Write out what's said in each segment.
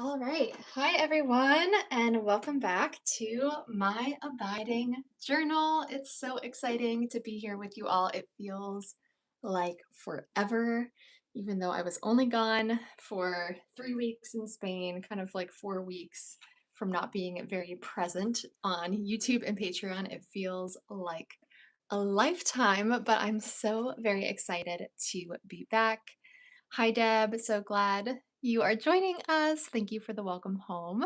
All right. Hi, everyone, and welcome back to my abiding journal. It's so exciting to be here with you all. It feels like forever, even though I was only gone for 3 weeks in Spain, kind of like 4 weeks from not being very present on YouTube and Patreon. It feels like a lifetime, but I'm so very excited to be back. Hi, Deb. So glad you are joining us. Thank you for the welcome home.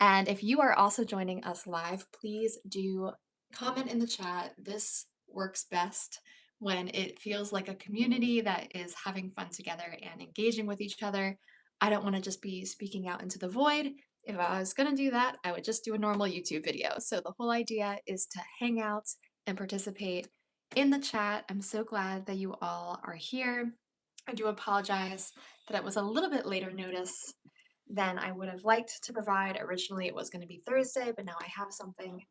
And if you are also joining us live, please do comment in the chat. This works best when it feels like a community that is having fun together and engaging with each other. I don't want to just be speaking out into the void. If I was going to do that, I would just do a normal YouTube video. So the whole idea is to hang out and participate in the chat. I'm so glad that you all are here. I do apologize that it was a little bit later notice than I would have liked to provide. Originally, it was going to be Thursday, but now I have something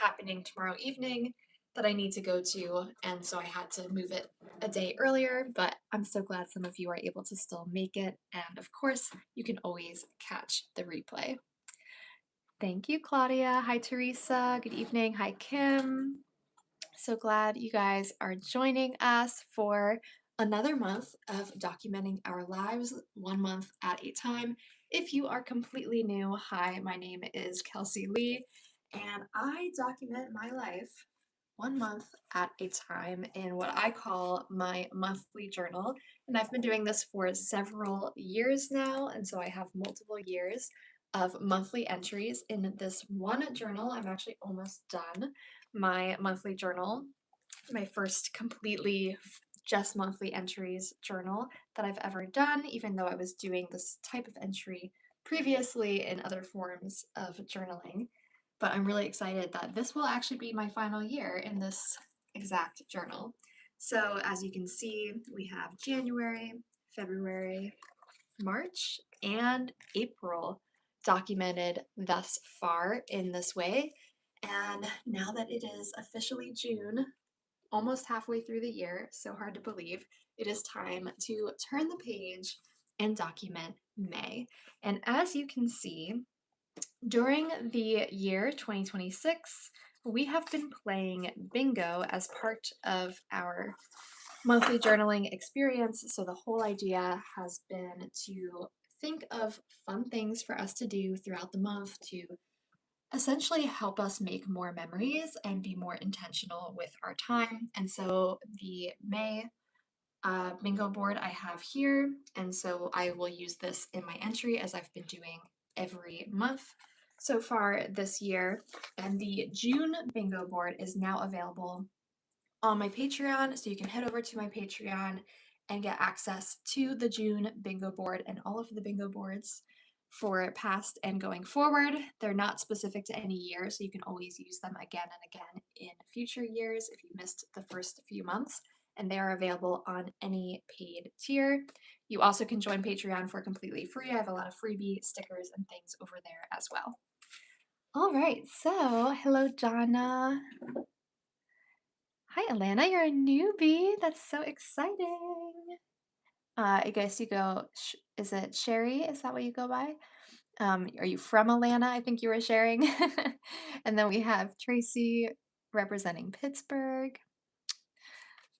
happening tomorrow evening that I need to go to, and so I had to move it a day earlier, but I'm so glad some of you are able to still make it, and of course, you can always catch the replay. Thank you, Claudia. Hi, Teresa. Good evening. Hi, Kim. So glad you guys are joining us for another month of documenting our lives, 1 month at a time. If you are completely new, hi, my name is Kelsey Lee, and I document my life 1 month at a time in what I call my monthly journal. And I've been doing this for several years now, and so I have multiple years of monthly entries in this one journal. I'm actually almost done my monthly journal, my first completely just monthly entries journal that I've ever done, even though I was doing this type of entry previously in other forms of journaling. But I'm really excited that this will actually be my final year in this exact journal. So as you can see, we have January, February, March, and April documented thus far in this way. And now that it is officially June, almost halfway through the year, so hard to believe, it is time to turn the page and document May. And as you can see, during the year 2026, we have been playing bingo as part of our monthly journaling experience. So the whole idea has been to think of fun things for us to do throughout the month to essentially help us make more memories and be more intentional with our time. And so the May bingo board I have here, and so I will use this in my entry as I've been doing every month so far this year. And the June bingo board is now available on my Patreon, so you can head over to my Patreon and get access to the June bingo board and all of the bingo boards for past and going forward. They're not specific to any year, so you can always use them again and again in future years if you missed the first few months, and they are available on any paid tier. You also can join Patreon for completely free. I have a lot of freebie stickers and things over there as well. All right, so hello, Jana. Hi, Alana, you're a newbie. That's so exciting. I guess you go, is it Sherry? Is that what you go by? Are you from Atlanta? I think you were sharing. And then we have Tracy representing Pittsburgh.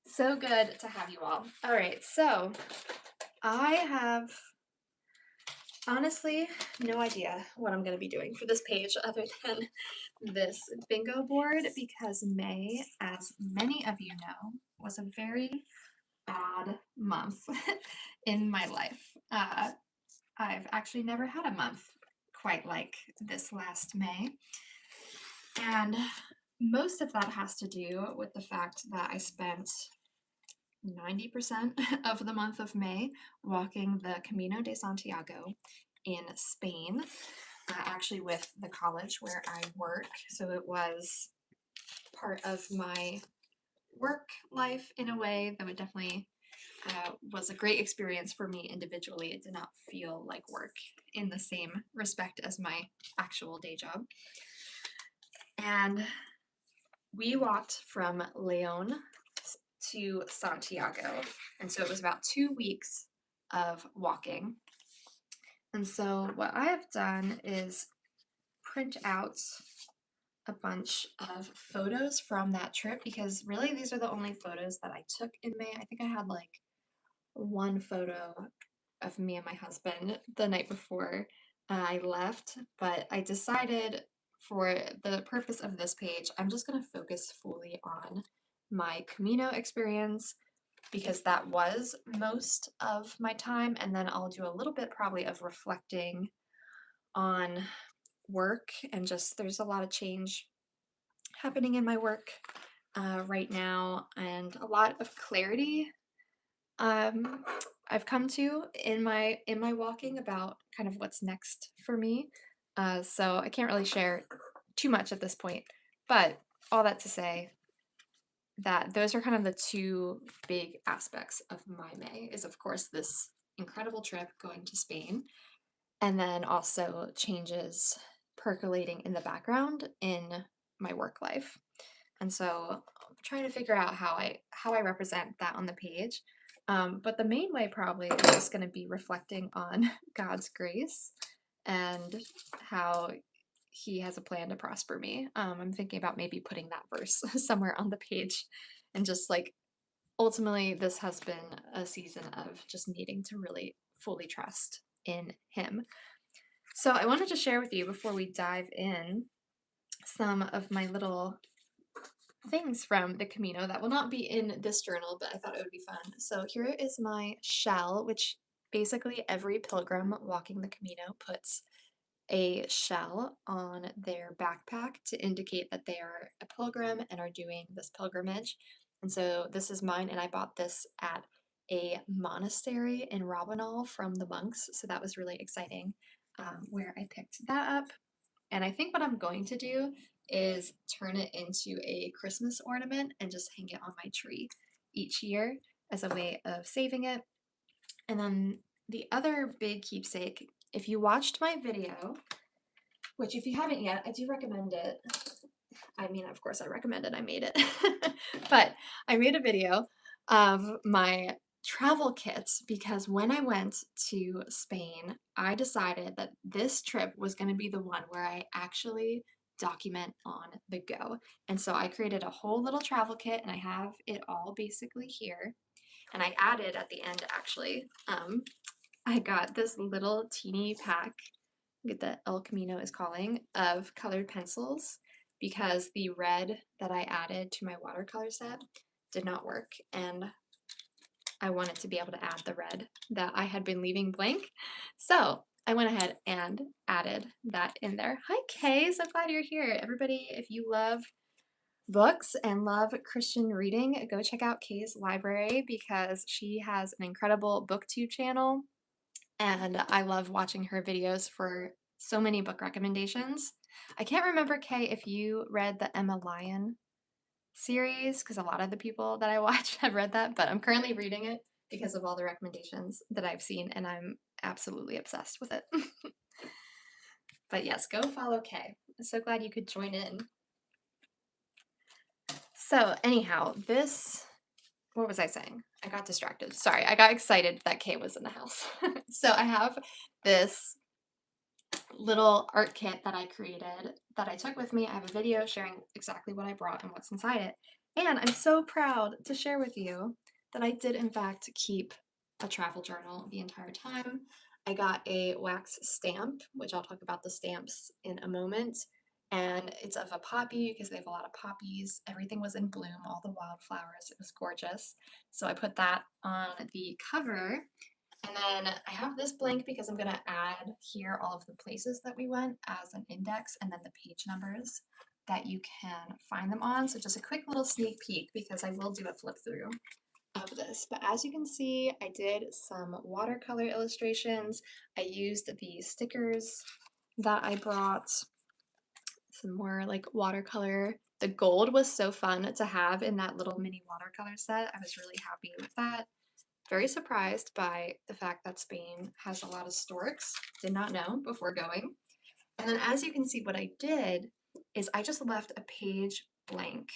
So good to have you all. All right, so I have honestly no idea what I'm going to be doing for this page other than this bingo board because May, as many of you know, was a very odd month in my life. I've actually never had a month quite like this last May. And most of that has to do with the fact that I spent 90% of the month of May walking the Camino de Santiago in Spain, actually with the college where I work. So it was part of my work life in a way that would definitely was a great experience for me individually. It did not feel like work in the same respect as my actual day job. And we walked from Leon to Santiago. And so it was about 2 weeks of walking. And so what I have done is print out a bunch of photos from that trip because really these are the only photos that I took in May. I think I had like one photo of me and my husband the night before I left, but I decided for the purpose of this page, I'm just going to focus fully on my Camino experience because that was most of my time, and then I'll do a little bit probably of reflecting on work and just there's a lot of change happening in my work right now and a lot of clarity um, I've come to in my walking about kind of what's next for me. So I can't really share too much at this point, but all that to say that those are kind of the two big aspects of my May is of course this incredible trip going to Spain and then also changes percolating in the background in my work life. And so I'm trying to figure out how I represent that on the page. But the main way probably is just going to be reflecting on God's grace and how he has a plan to prosper me. I'm thinking about maybe putting that verse somewhere on the page and just like ultimately this has been a season of just needing to really fully trust in him. So I wanted to share with you before we dive in some of my little things from the Camino that will not be in this journal, but I thought it would be fun. So here is my shell, which basically every pilgrim walking the Camino puts a shell on their backpack to indicate that they are a pilgrim and are doing this pilgrimage. And so this is mine, and I bought this at a monastery in Rabanal from the monks. So that was really exciting where I picked that up. And I think what I'm going to do is turn it into a Christmas ornament and just hang it on my tree each year as a way of saving it. And then the other big keepsake, if you watched my video, which if you haven't yet, I do recommend it. I mean, of course I recommend it, I made it. But I made a video of my travel kits because when I went to Spain, I decided that this trip was going to be the one where I actually document on the go. And so I created a whole little travel kit and I have it all basically here. And I added at the end actually, I got this little teeny pack that El Camino is calling of colored pencils because the red that I added to my watercolor set did not work and I wanted to be able to add the red that I had been leaving blank. So I went ahead and added that in there. Hi Kay, so glad you're here. Everybody, if you love books and love Christian reading, go check out Kay's library because she has an incredible booktube channel and I love watching her videos for so many book recommendations. I can't remember, Kay, if you read the Emma Lyon series, because a lot of the people that I watch have read that, but I'm currently reading it because of all the recommendations that I've seen, and I'm absolutely obsessed with it. But yes, go follow Kay. I'm so glad you could join in. So anyhow, what was I saying? I got distracted. Sorry, I got excited that Kay was in the house. So I have this little art kit that I created that I took with me. I have a video sharing exactly what I brought and what's inside it. And I'm so proud to share with you that I did in fact keep a travel journal the entire time. I got a wax stamp, which I'll talk about the stamps in a moment. And it's of a poppy because they have a lot of poppies. Everything was in bloom, all the wildflowers. It was gorgeous. So I put that on the cover and then I have this blank because I'm going to add here all of the places that we went as an index and then the page numbers that you can find them on. So just a quick little sneak peek because I will do a flip through of this. But as you can see, I did some watercolor illustrations. I used the stickers that I brought, some more like watercolor. The gold was so fun to have in that little mini watercolor set. I was really happy with that. Very surprised by the fact that Spain has a lot of storks. Did not know before going. And then as you can see, what I did is I just left a page blank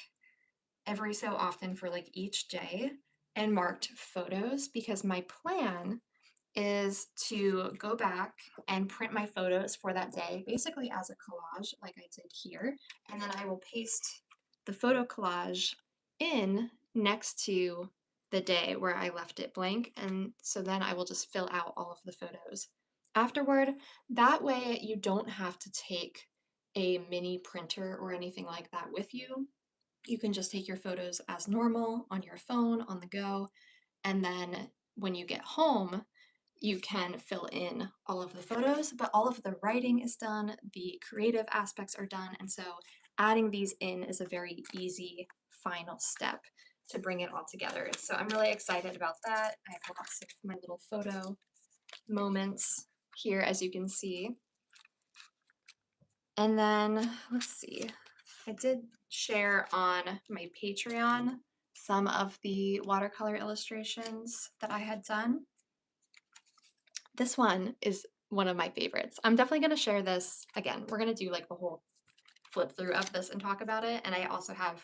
every so often for like each day and marked photos because my plan is to go back and print my photos for that day, basically as a collage, like I did here. And then I will paste the photo collage in next to the day where I left it blank. And so then I will just fill out all of the photos afterward. That way you don't have to take a mini printer or anything like that with you. You can just take your photos as normal on your phone on the go. And then when you get home, you can fill in all of the photos, but all of the writing is done, the creative aspects are done, and so adding these in is a very easy final step to bring it all together. So I'm really excited about that. I have lots of my little photo moments here, as you can see. And then, let's see, I did share on my Patreon some of the watercolor illustrations that I had done. This one is one of my favorites. I'm definitely going to share this again. We're going to do like the whole flip through of this and talk about it. And I also have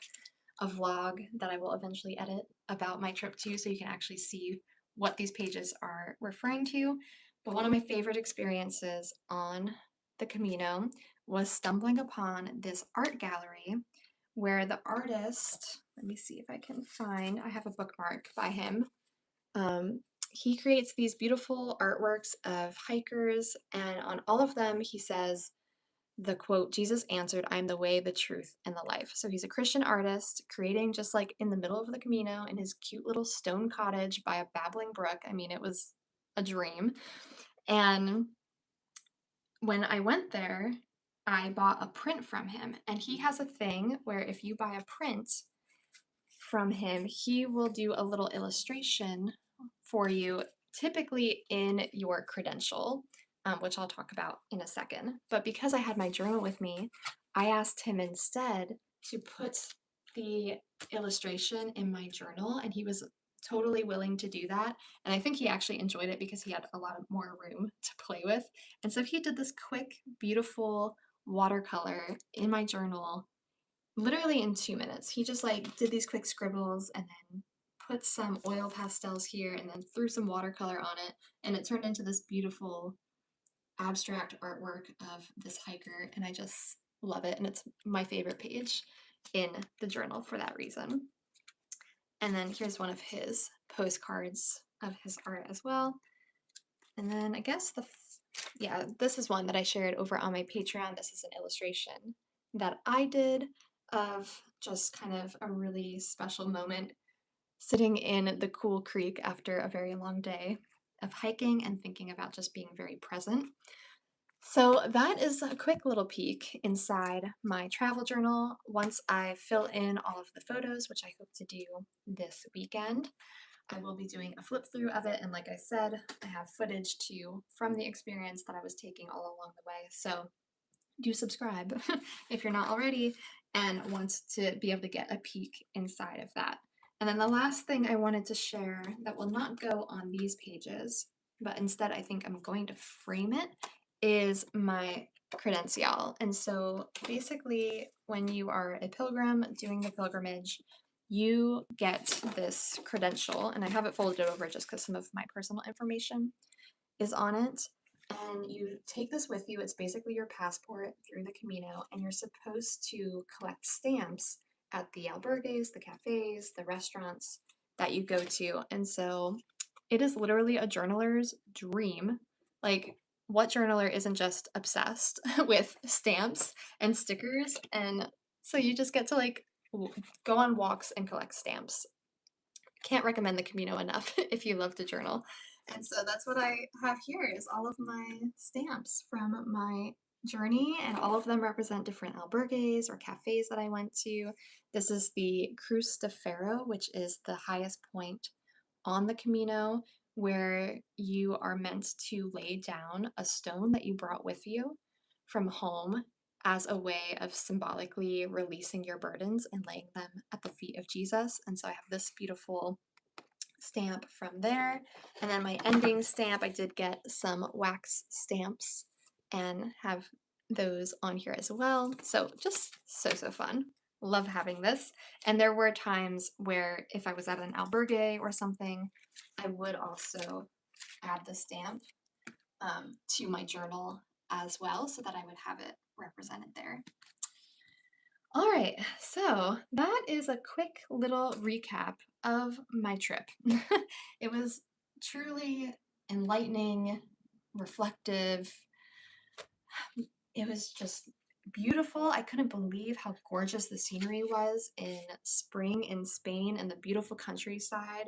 a vlog that I will eventually edit about my trip too, so you can actually see what these pages are referring to. But one of my favorite experiences on the Camino was stumbling upon this art gallery where the artist, let me see if I can find, I have a bookmark by him. Um, he creates these beautiful artworks of hikers, and on all of them, he says the quote, Jesus answered, I'm the way, the truth, and the life. So he's a Christian artist creating just like in the middle of the Camino in his cute little stone cottage by a babbling brook. I mean, it was a dream. And when I went there, I bought a print from him, and he has a thing where if you buy a print from him, he will do a little illustration for you, typically in your credential, which I'll talk about in a second. But because I had my journal with me, I asked him instead to put the illustration in my journal, and he was totally willing to do that. And I think he actually enjoyed it because he had a lot of more room to play with. And so he did this quick, beautiful watercolor in my journal literally in 2 minutes. He just like did these quick scribbles and then put some oil pastels here and then threw some watercolor on it, and it turned into this beautiful abstract artwork of this hiker, and I just love it, and it's my favorite page in the journal for that reason. And then here's one of his postcards of his art as well. And then I guess yeah, this is one that I shared over on my Patreon. This is an illustration that I did of just kind of a really special moment sitting in the cool creek after a very long day of hiking and thinking about just being very present. So that is a quick little peek inside my travel journal. Once I fill in all of the photos, which I hope to do this weekend, I will be doing a flip through of it, and like I said, I have footage too from the experience that I was taking all along the way. So do subscribe if you're not already and want to be able to get a peek inside of that. And then the last thing I wanted to share that will not go on these pages, but instead I think I'm going to frame it, is my credencial. And so basically, when you are a pilgrim doing the pilgrimage, you get this credential, and I have it folded over just because some of my personal information is on it. And you take this with you. It's basically your passport through the Camino, and you're supposed to collect stamps at the albergues, the cafes, the restaurants that you go to. And so it is literally a journaler's dream. Like, what journaler isn't just obsessed with stamps and stickers? And so you just get to like go on walks and collect stamps. Can't recommend the Camino enough if you love to journal. And so that's what I have here is all of my stamps from my journey, and all of them represent different albergues or cafes that I went to. This is the Cruz de Ferro, which is the highest point on the Camino, where you are meant to lay down a stone that you brought with you from home as a way of symbolically releasing your burdens and laying them at the feet of Jesus. And so I have this beautiful stamp from there. And then my ending stamp, I did get some wax stamps and have those on here as well. So just so fun. Love having this. And there were times where if I was at an albergue or something, I would also add the stamp to my journal as well so that I would have it represented there. All right, so that is a quick little recap of my trip. It was truly enlightening, reflective. It was just beautiful. I couldn't believe how gorgeous the scenery was in spring in Spain and the beautiful countryside.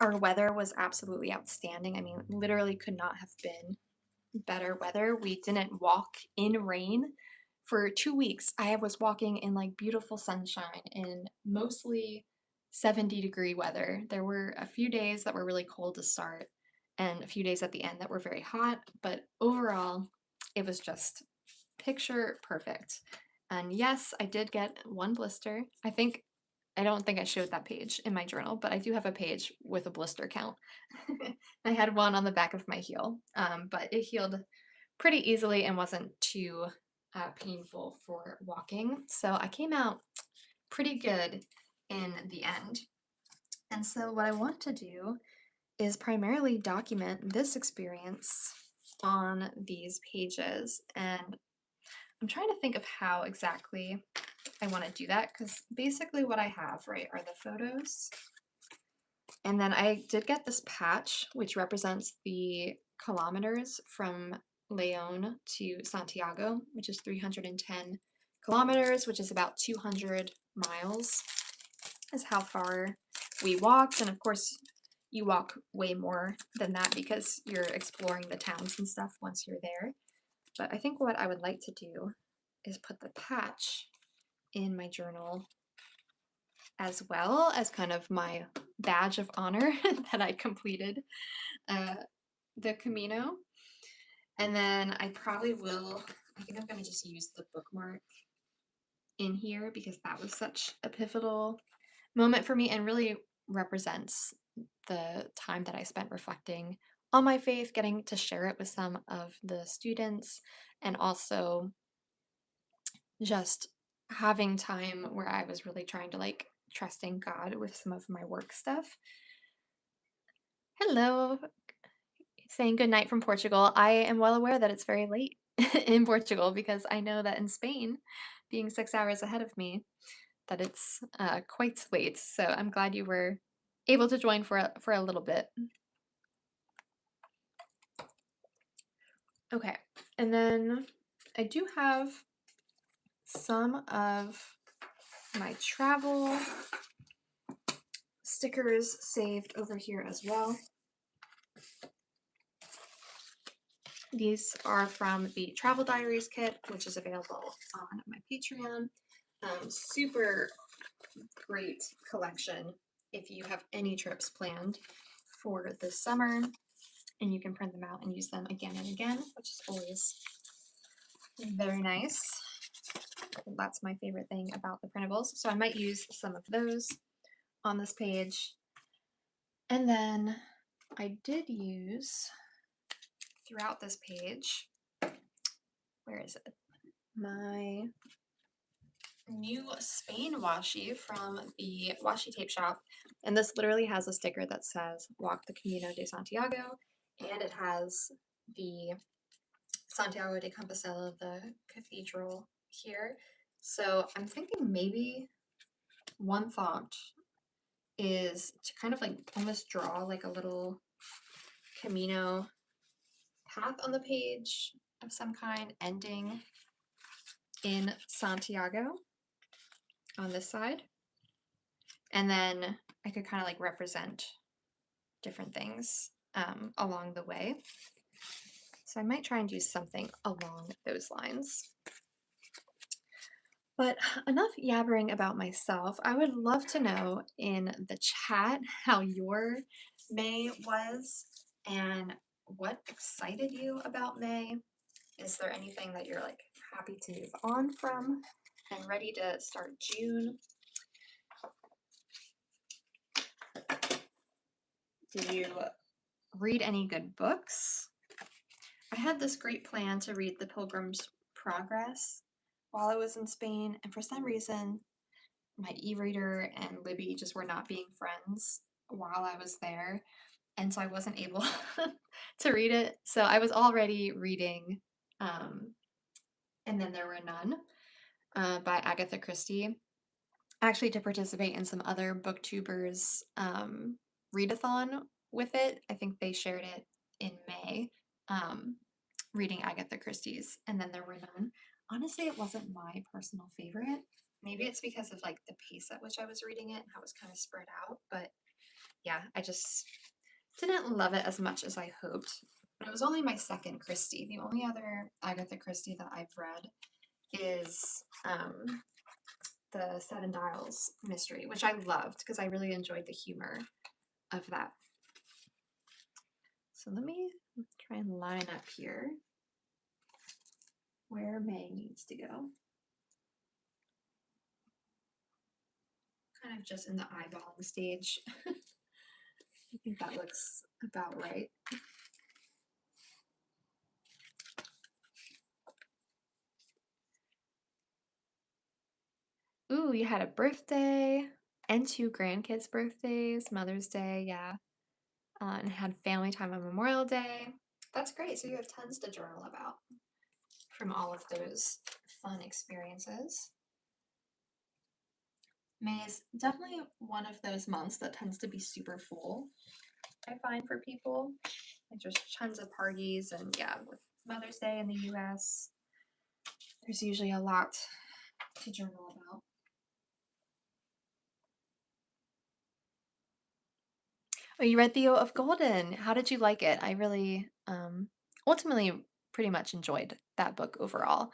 Our weather was absolutely outstanding. I mean, literally could not have been better weather. We didn't walk in rain for 2 weeks. I was walking in like beautiful sunshine in mostly 70-degree weather. There were a few days that were really cold to start and a few days at the end that were very hot, but overall, it was just picture perfect. And yes, I did get one blister. I don't think I showed that page in my journal, but I do have a page with a blister count. I had one on the back of my heel, but it healed pretty easily and wasn't too painful for walking. So I came out pretty good in the end. And so what I want to do is primarily document this experience on these pages. And I'm trying to think of how exactly I want to do that because basically what I have, right, are the photos. And then I did get this patch, which represents the kilometers from Leon to Santiago, which is 310 kilometers, which is about 200 miles, is how far we walked. And of course, you walk way more than that because you're exploring the towns and stuff once you're there. But I think what I would like to do is put the patch in my journal as well as kind of my badge of honor that I completed the Camino. And then I probably will, I think I'm going to just use the bookmark in here because that was such a pivotal moment for me and really represents the time that I spent reflecting on my faith, getting to share it with some of the students, and also just having time where I was really trying to like trusting God with some of my work stuff. Hello, saying good night from Portugal. I am well aware that it's very late in Portugal because I know that in Spain, being 6 hours ahead of me, that it's quite late. So I'm glad you were able to join for a little bit. Okay, and then I do have some of my travel stickers saved over here as well. These are from the Travel Diaries kit, which is available on my Patreon. Super great collection if you have any trips planned for this summer, and you can print them out and use them again and again, which is always very nice. That's my favorite thing about the printables. So I might use some of those on this page. And then I did use throughout this page, where is it? My new Spain washi from the washi tape shop. And this literally has a sticker that says Walk the Camino de Santiago, and it has the Santiago de Compostela, the cathedral here. So I'm thinking maybe one thought is to kind of like almost draw like a little Camino path on the page of some kind ending in Santiago on this side. And then I could kind of like represent different things along the way. So I might try and do something along those lines. But enough yabbering about myself. I would love to know in the chat how your May was and what excited you about May. Is there anything that you're like happy to move on from and ready to start June? Did you read any good books? I had this great plan to read The Pilgrim's Progress while I was in Spain, and for some reason, my e-reader and Libby just were not being friends while I was there. and so I wasn't able to read it. So I was already reading um, And Then There Were None by Agatha Christie, actually to participate in some other booktubers readathon with it. I think they shared it in May, um, reading Agatha Christie's And Then There Were None. Honestly, it wasn't my personal favorite. Maybe it's because of like the pace at which I was reading it and how it was kind of spread out, but yeah, I just didn't love it as much as I hoped. But it was only my second Christie. The only other Agatha Christie that I've read is the Seven Dials mystery, which I loved because I really enjoyed the humor of that. So let me try and line up here where May needs to go. Kind of just in the eyeballing stage. I think that looks about right. Ooh, you had a birthday and two grandkids' birthdays, Mother's Day, yeah. And had family time on Memorial Day. That's great. So you have tons to journal about from all of those fun experiences. May is definitely one of those months that tends to be super full, I find, for people. Like there's tons of parties, and yeah, with Mother's Day in the US, there's usually a lot to journal about. Oh, you read Theo of Golden. How did you like it? I really ultimately pretty much enjoyed that book overall.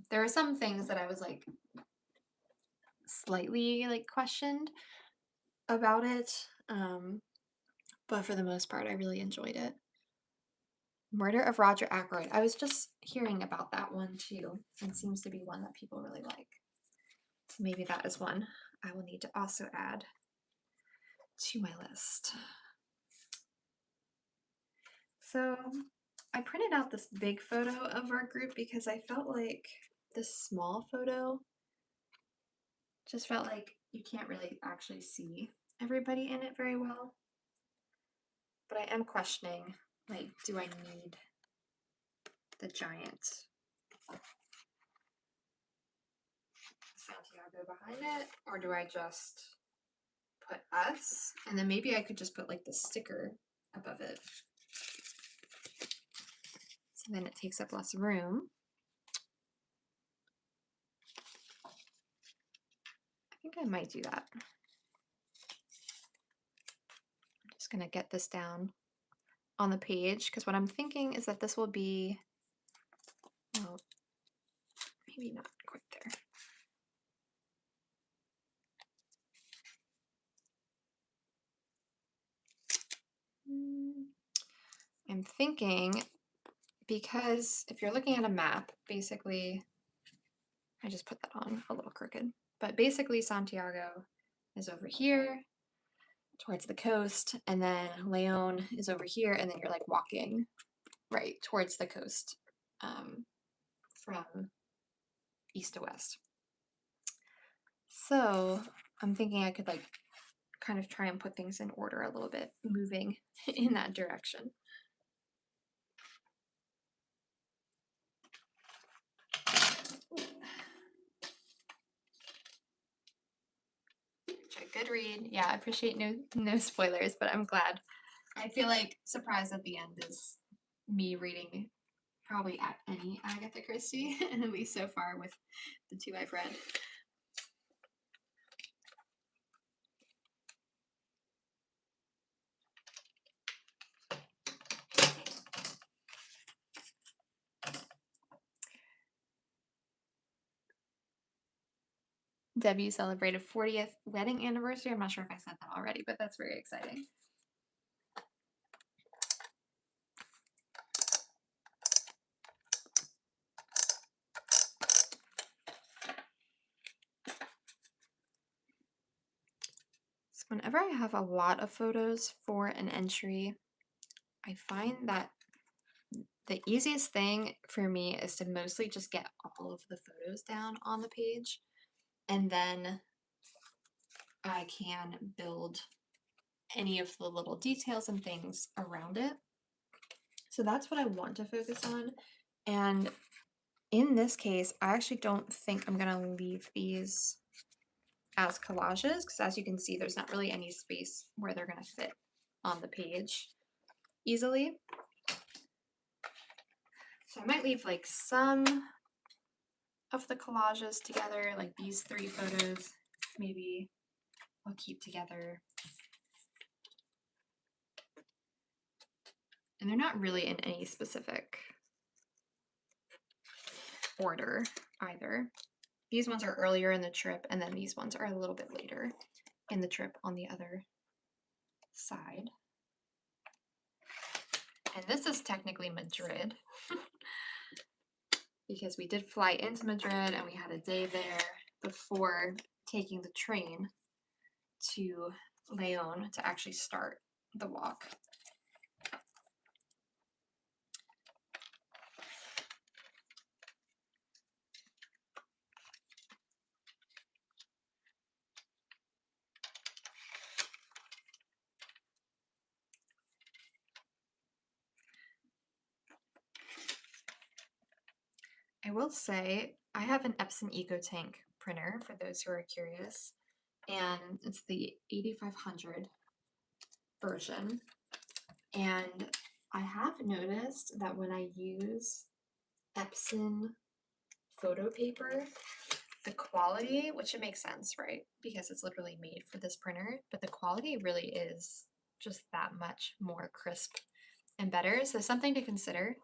There are some things that I was like slightly like questioned about it, but for the most part, I really enjoyed it. Murder of Roger Ackroyd. I was just hearing about that one too. It seems to be one that people really like. So maybe that is one I will need to also add to my list. So I printed out this big photo of our group because I felt like this small photo just felt like you can't really actually see everybody in it very well. But I am questioning, like, do I need the giant Santiago behind it, or do I just put us, and then maybe I could just put like the sticker above it, so then it takes up less room. I think I might do that. I'm just gonna get this down on the page because what I'm thinking is that this will be, well, maybe not quite there. I'm thinking, because if you're looking at a map, basically, I just put that on a little crooked, but basically Santiago is over here towards the coast, and then Leon is over here, and then you're like walking right towards the coast from east to west. So I'm thinking I could like kind of try and put things in order a little bit, moving in that direction. Good read. Yeah, I appreciate no spoilers, but I'm glad. I feel like surprise at the end is me reading probably any Agatha Christie, at least so far with the two I've read. Debbie celebrated 40th wedding anniversary. I'm not sure if I said that already, but that's very exciting. So whenever I have a lot of photos for an entry, I find that the easiest thing for me is to mostly just get all of the photos down on the page, and then I can build any of the little details and things around it. So that's what I want to focus on. And in this case, I actually don't think I'm going to leave these as collages because, as you can see, there's not really any space where they're going to fit on the page easily. So I might leave like some of the collages together, like these 3 photos, maybe I'll keep together. And they're not really in any specific order either. These ones are earlier in the trip, and then these ones are a little bit later in the trip on the other side. And this is technically Madrid because we did fly into Madrid and we had a day there before taking the train to Leon to actually start the walk. I will say I have an Epson EcoTank printer for those who are curious, and it's the 8500 version. And I have noticed that when I use Epson photo paper, the quality, which it makes sense, right? Because it's literally made for this printer, but the quality really is just that much more crisp and better. So something to consider,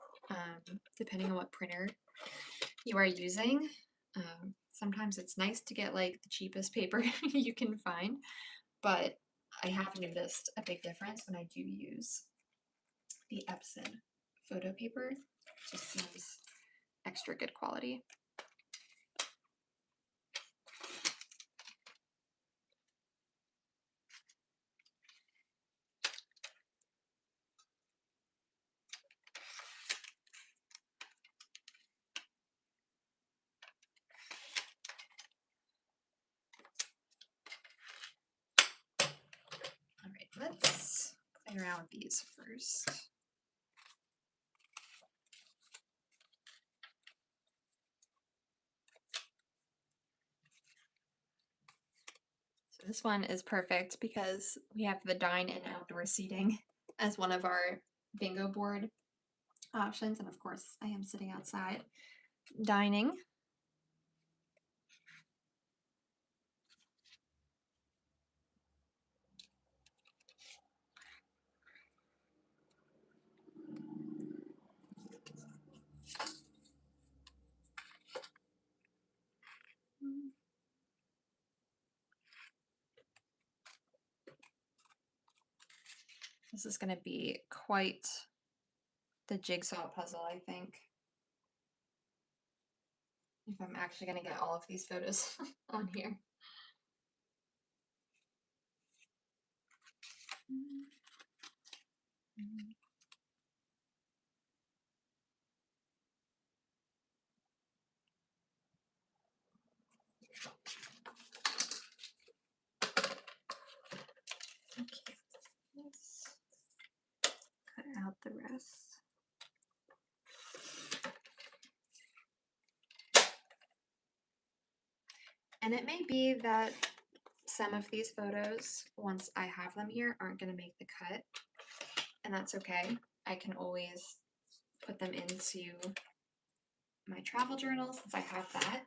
depending on what printer you are using. Sometimes it's nice to get like the cheapest paper you can find, but I have noticed a big difference when I do use the Epson photo paper. It just seems extra good quality. All right, let's play around with these first. So this one is perfect because we have the dine and outdoor seating as one of our bingo board options. And of course, I am sitting outside dining. This is going to be quite the jigsaw puzzle, I think. If I'm actually going to get all of these photos on here. Okay, let's cut out the rest. And it may be that some of these photos, once I have them here, aren't going to make the cut. And that's okay. I can always put them into my travel journal since I have that.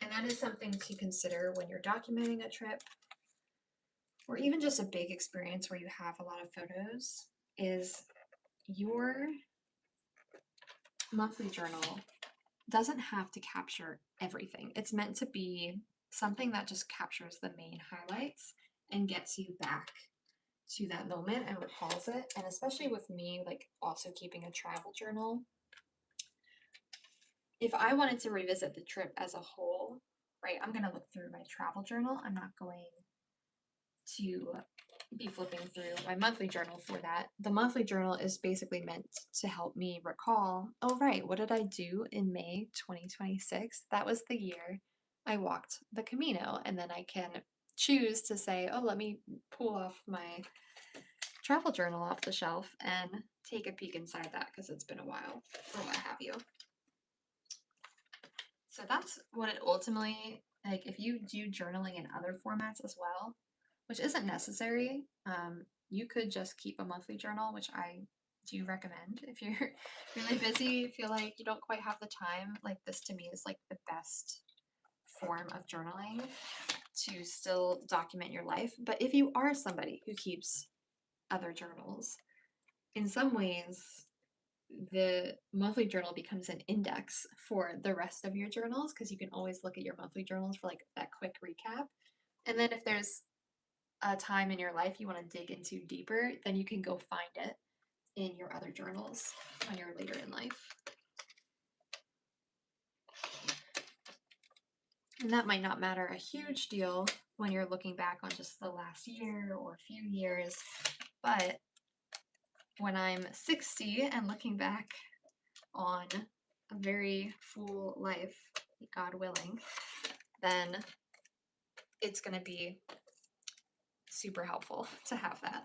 And that is something to consider when you're documenting a trip or even just a big experience where you have a lot of photos, is your monthly journal doesn't have to capture everything. It's meant to be something that just captures the main highlights and gets you back to that moment and recalls it. And especially with me, like also keeping a travel journal, if I wanted to revisit the trip as a whole, right, I'm going to look through my travel journal. I'm not going to be flipping through my monthly journal for that. The monthly journal is basically meant to help me recall, oh, right, what did I do in May 2026? That was the year I walked the Camino. And then I can choose to say, oh, let me pull off my travel journal off the shelf and take a peek inside that because it's been a while or what have you. So that's what it ultimately, like if you do journaling in other formats as well, which isn't necessary, you could just keep a monthly journal, which I do recommend if you're really busy, feel like you don't quite have the time. Like this to me is like the best form of journaling to still document your life. But if you are somebody who keeps other journals, in some ways, the monthly journal becomes an index for the rest of your journals because you can always look at your monthly journals for like that quick recap. And then if there's a time in your life you want to dig into deeper, then you can go find it in your other journals when you're later in life. And that might not matter a huge deal when you're looking back on just the last year or a few years, but when I'm 60 and looking back on a very full life, God willing, then it's going to be super helpful to have that.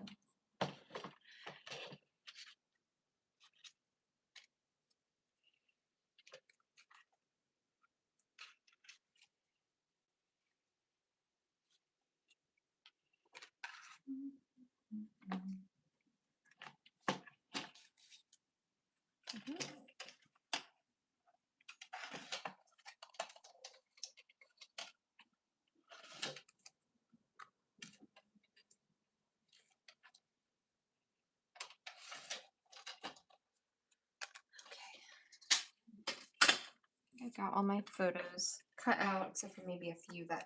I got all my photos cut out, except for maybe a few that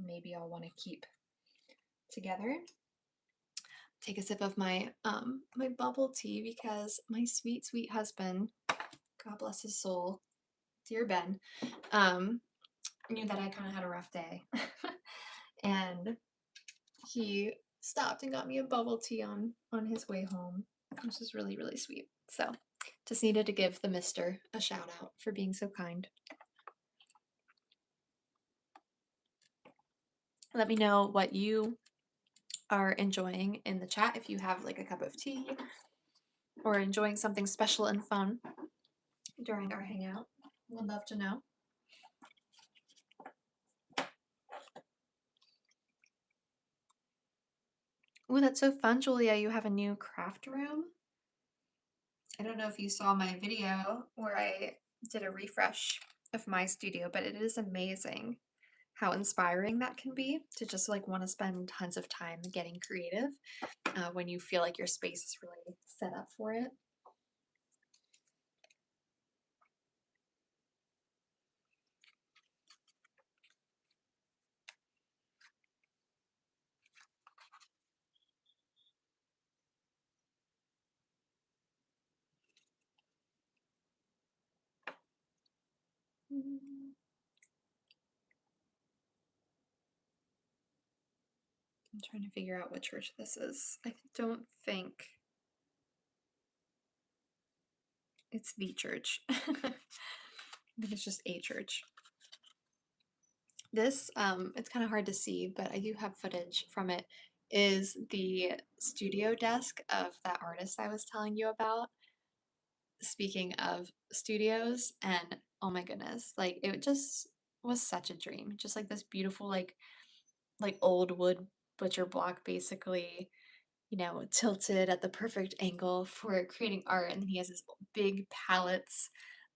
maybe I'll want to keep together. Take a sip of my my bubble tea because my sweet, sweet husband, God bless his soul, dear Ben, knew that I kind of had a rough day. And he stopped and got me a bubble tea on his way home, which is really, really sweet. So just needed to give the mister a shout out for being so kind. Let me know what you are enjoying in the chat if you have like a cup of tea or enjoying something special and fun during our hangout. Would love to know. Ooh, that's so fun, Julia. You have a new craft room. I don't know if you saw my video where I did a refresh of my studio, but it is amazing how inspiring that can be to just like want to spend tons of time getting creative when you feel like your space is really set up for it. I'm trying to figure out what church this is. I don't think it's the church. I think it's just a church. This, it's kind of hard to see, but I do have footage from it, is the studio desk of that artist I was telling you about. Speaking of studios, and oh my goodness, like it just was such a dream. Just like this beautiful, like old wood butcher block, basically, you know, tilted at the perfect angle for creating art. And then he has his big palettes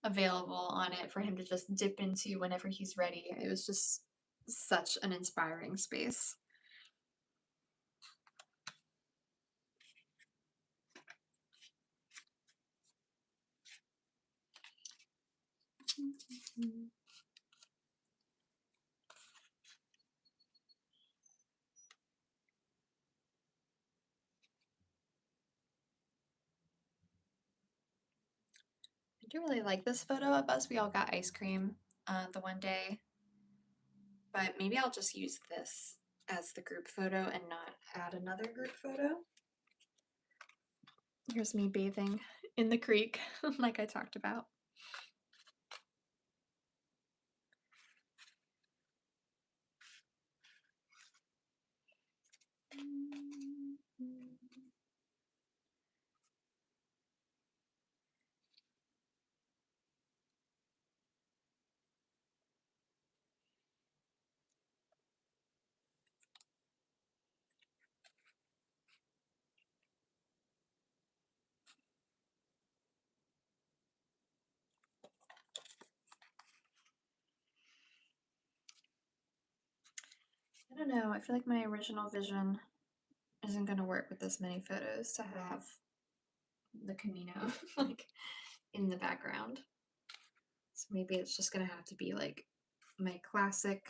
available on it for him to just dip into whenever he's ready. It was just such an inspiring space. I do really like this photo of us. We all got ice cream the one day, but maybe I'll just use this as the group photo and not add another group photo. Here's me bathing in the creek, like I talked about. I don't know. I feel like my original vision isn't going to work with this many photos to have the Camino like in the background. So maybe it's just going to have to be like my classic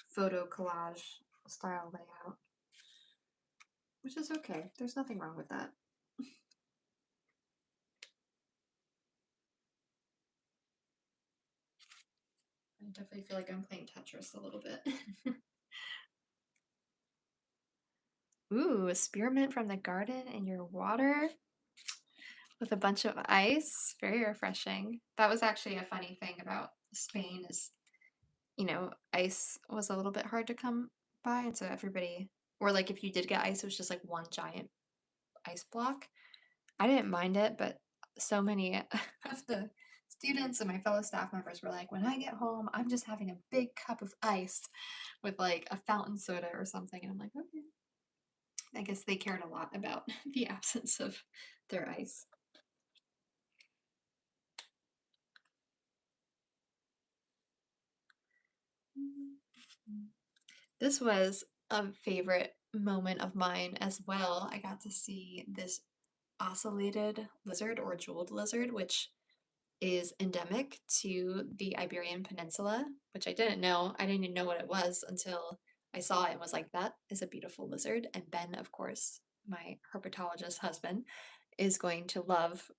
photo collage style layout, which is okay. There's nothing wrong with that. I definitely feel like I'm playing Tetris a little bit. Ooh, a spearmint from the garden in your water with a bunch of ice. Very refreshing. That was actually a funny thing about Spain is, ice was a little bit hard to come by, and so everybody, or like if you did get ice, it was just like one giant ice block. I didn't mind it, but so many of the students and my fellow staff members were like, when I get home, I'm just having a big cup of ice with like a fountain soda or something. And I'm like, okay. I guess they cared a lot about the absence of their ice. This was a favorite moment of mine as well. I got to see this ocellated lizard or jeweled lizard, which is endemic to the Iberian Peninsula, which I didn't know. I didn't even know what it was until I saw it and was like, that is a beautiful lizard. And Ben, of course, my herpetologist husband, is going to love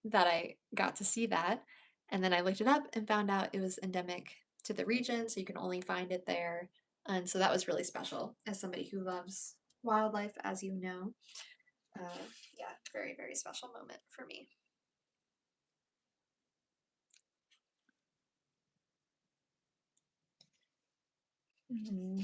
that I got to see that. And then I looked it up and found out it was endemic to the region, so you can only find it there. And so that was really special as somebody who loves wildlife, as you know. Yeah, very, very special moment for me. Mm-hmm.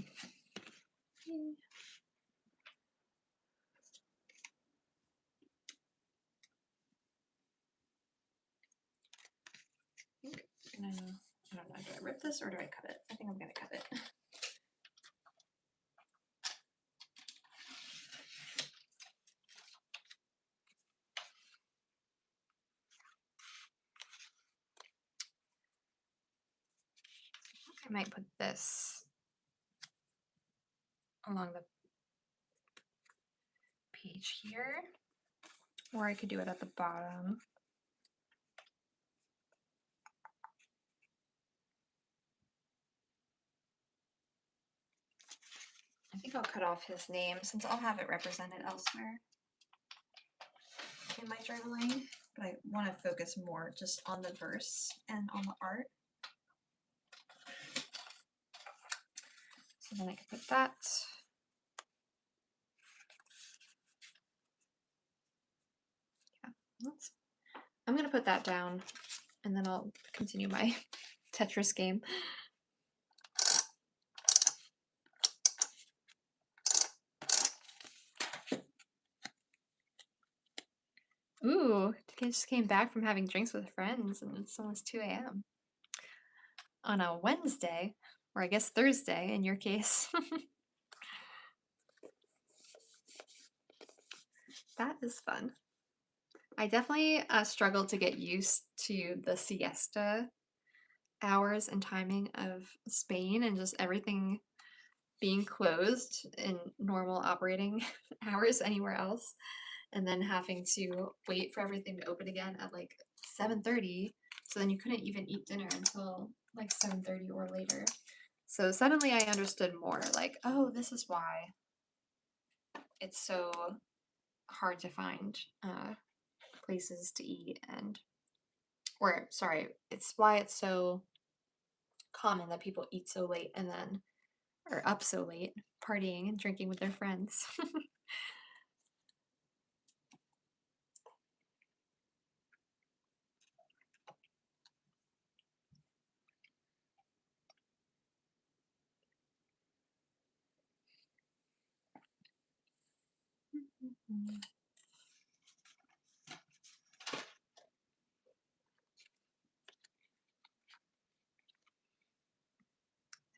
I don't know, do I rip this or do I cut it? I think I'm gonna cut it. I might put this along the page here, or I could do it at the bottom. I think I'll cut off his name since I'll have it represented elsewhere in my journaling, but I want to focus more just on the verse and on the art. So then I can put that. Yeah, I'm gonna put that down and then I'll continue my Tetris game. Ooh, I just came back from having drinks with friends and it's almost 2 a.m. on a Wednesday, or I guess Thursday in your case. That is fun. I definitely struggled to get used to the siesta hours and timing of Spain and just everything being closed in normal operating hours anywhere else, and then having to wait for everything to open again at like 7:30. So then you couldn't even eat dinner until like 7:30 or later. So suddenly I understood more like, oh, this is why it's so hard to find places to eat or sorry, it's why it's so common that people eat so late and then are up so late partying and drinking with their friends.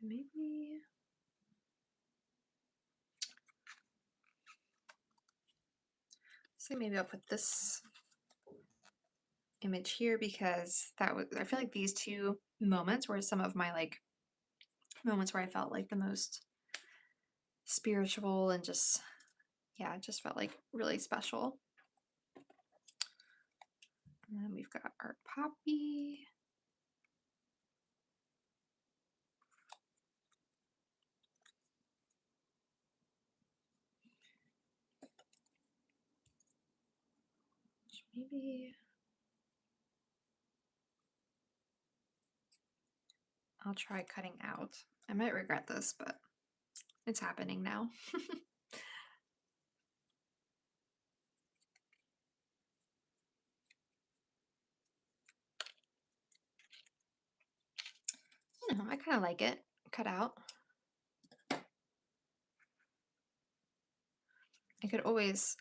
Maybe maybe I'll put this image here because I feel like these two moments were some of my like moments where I felt like the most spiritual and just, yeah, it just felt like really special. And then we've got our poppy. Maybe I'll try cutting out. I might regret this, but it's happening now. I don't know, I kind of like it cut out. I could always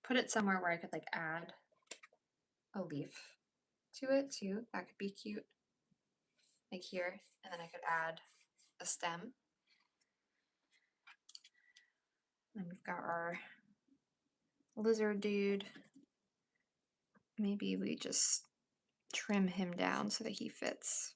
put it somewhere where I could like add a leaf to it too. That could be cute. Like here, and then I could add a stem. And we've got our lizard dude. Maybe we just trim him down so that he fits.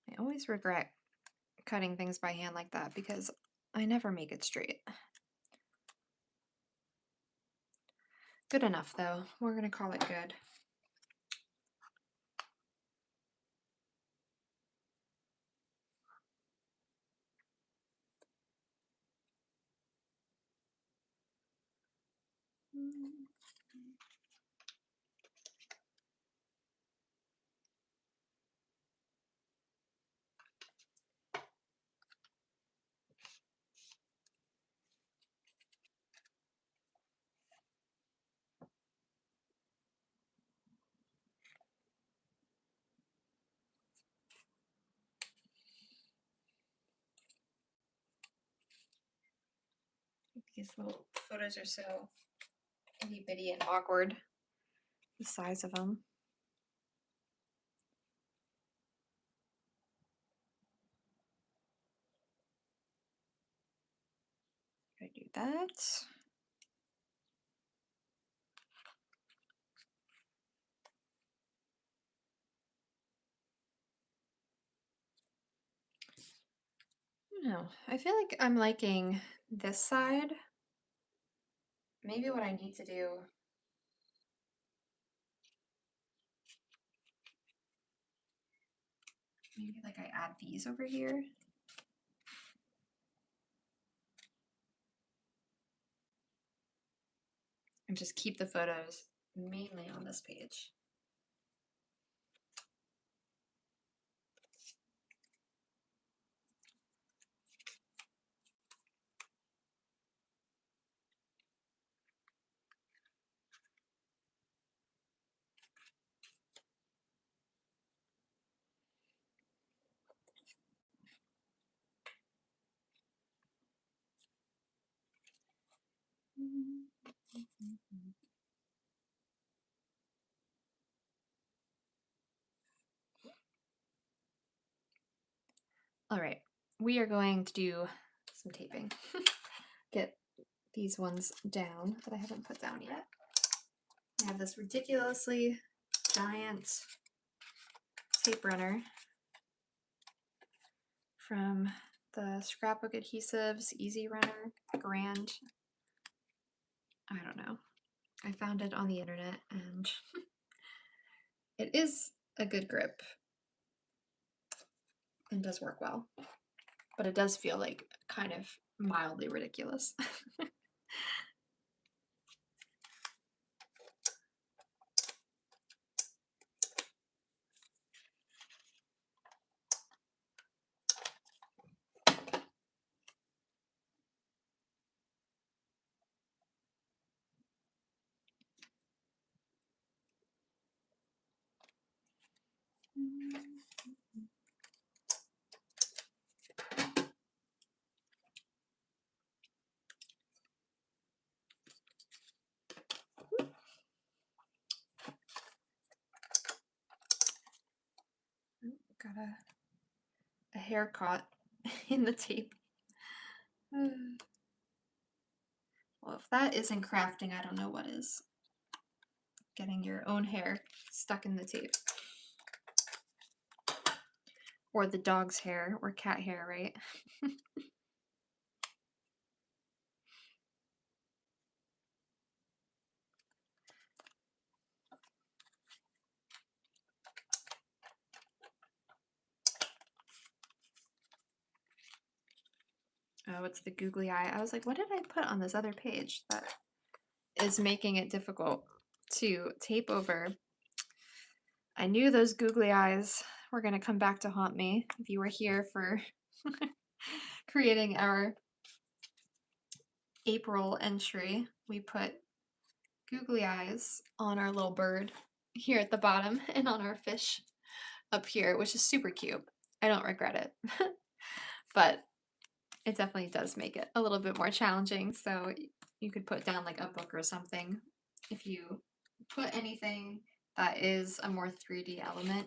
I always regret cutting things by hand like that because I never make it straight. Good enough though. We're gonna call it good. These little photos are so itty bitty and awkward. The size of them. I do that. No, I feel like I'm liking this side. Maybe what I need to do maybe like I add these over here. And just keep the photos mainly on this page. All right, we are going to do some taping. Get these ones down that I haven't put down yet. I have this ridiculously giant tape runner from the Scrapbook Adhesives Easy Runner Grand. I don't know. I found it on the internet and it is a good grip and does work well, but it does feel like kind of mildly ridiculous. Got a hair caught in the tape. Well, if that isn't crafting, I don't know what is. Getting your own hair stuck in the tape. Or the dog's hair, or cat hair, right? Oh, it's the googly eye. I was like, what did I put on this other page that is making it difficult to tape over? I knew those googly eyes were going to come back to haunt me. If you were here for creating our April entry, we put googly eyes on our little bird here at the bottom and on our fish up here, which is super cute. I don't regret it, but it definitely does make it a little bit more challenging. So you could put down like a book or something. If you put anything that is a more 3D element,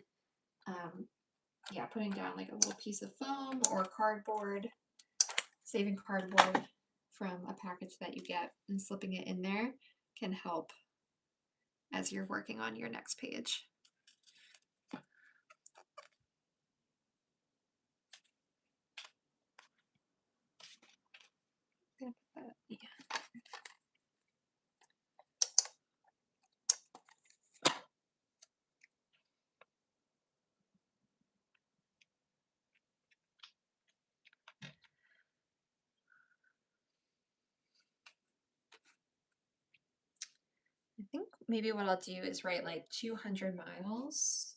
yeah, putting down like a little piece of foam or cardboard, saving cardboard from a package that you get and slipping it in there can help as you're working on your next page. Yeah. I think maybe what I'll do is write like 200 miles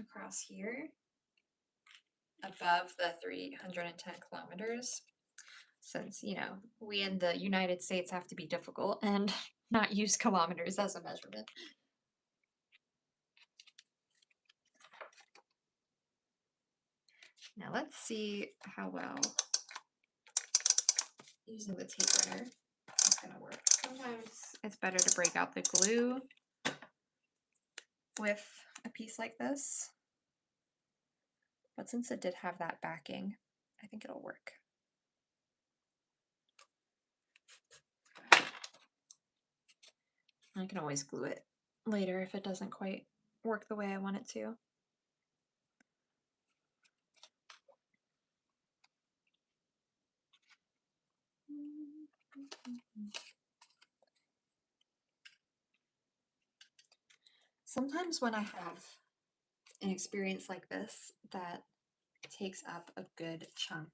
across here above the 310 kilometers, since, you know, we in the United States have to be difficult and not use kilometers as a measurement. Now let's see how well using the tape runner is going to work. Sometimes it's better to break out the glue with a piece like this, but since it did have that backing, I think it'll work. I can always glue it later if it doesn't quite work the way I want it to. Sometimes when I have an experience like this that takes up a good chunk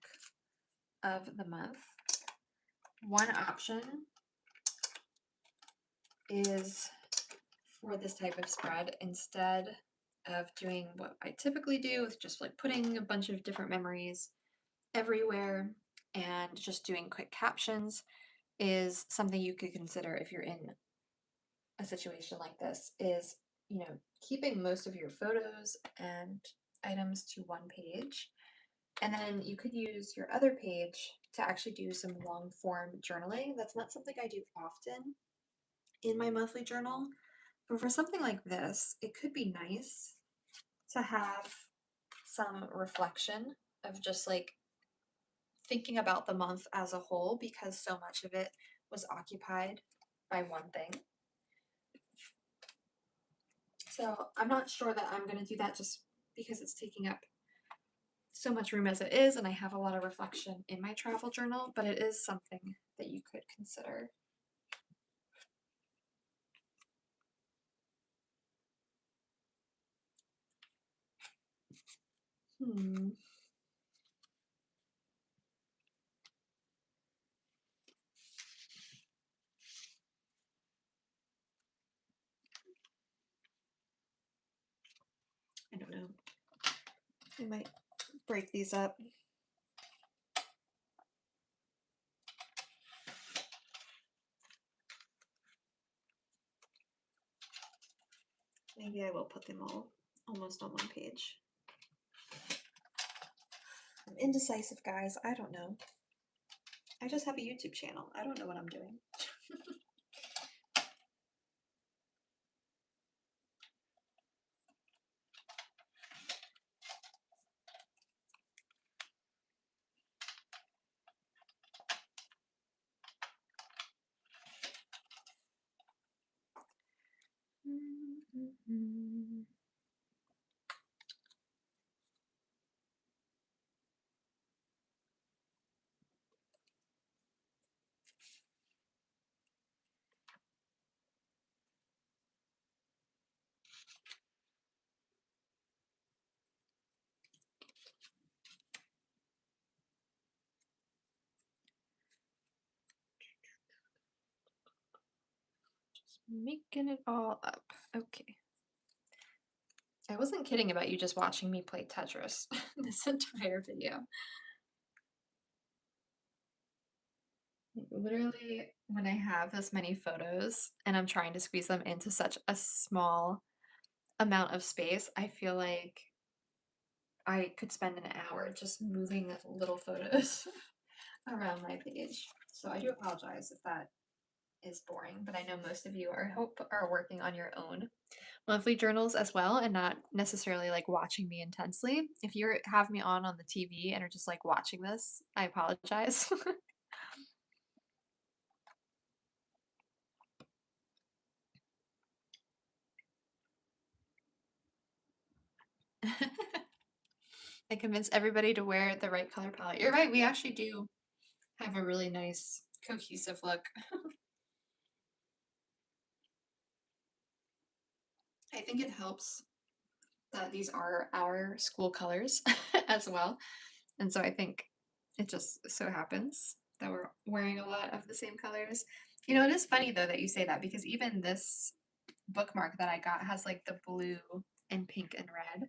of the month, one option is for this type of spread, instead of doing what I typically do with just like putting a bunch of different memories everywhere and just doing quick captions, is something you could consider if you're in a situation like this, is, you know, keeping most of your photos and items to one page, and then you could use your other page to actually do some long form journaling. That's not something I do often in my monthly journal, but for something like this, it could be nice to have some reflection of just like thinking about the month as a whole, because so much of it was occupied by one thing. So I'm not sure that I'm going to do that just because it's taking up so much room as it is, and I have a lot of reflection in my travel journal, but it is something that you could consider. I don't know. I might break these up. Maybe I will put them all almost on one page. I'm indecisive, guys. I don't know. I just have a YouTube channel. I don't know what I'm doing. Just making it all up. Okay. I wasn't kidding about you just watching me play Tetris this entire video. Literally, when I have this many photos and I'm trying to squeeze them into such a small amount of space, I feel like I could spend an hour just moving little photos around my page. So I do apologize if that is boring, but I know most of you are working on your own monthly journals as well and not necessarily like watching me intensely. If you have me on the TV and are just like watching this, I apologize. I convinced everybody to wear the right color palette. You're right, we actually do have a really nice cohesive look. I think it helps that these are our school colors as well. And so I think it just so happens that we're wearing a lot of the same colors. You know, it is funny though that you say that because even this bookmark that I got has like the blue and pink and red,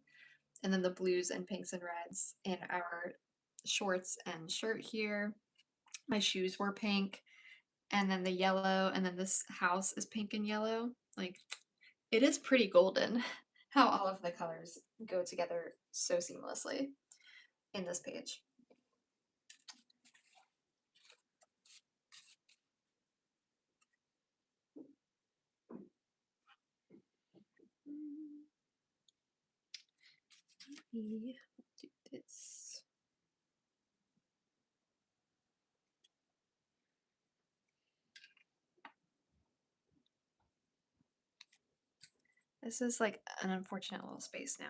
and then the blues and pinks and reds in our shorts and shirt here. My shoes were pink, and then the yellow, and then this house is pink and yellow. Like, it is pretty golden how all of the colors go together so seamlessly in this page. Maybe do this. This is like an unfortunate little space now.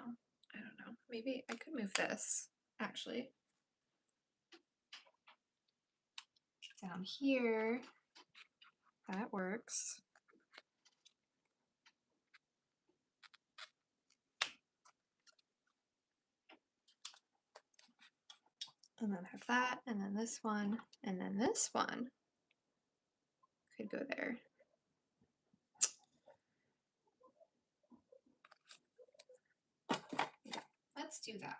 I don't know. Maybe I could move this actually down here. That works. And then have that, and then this one, and then this one could go there. Yeah, let's do that.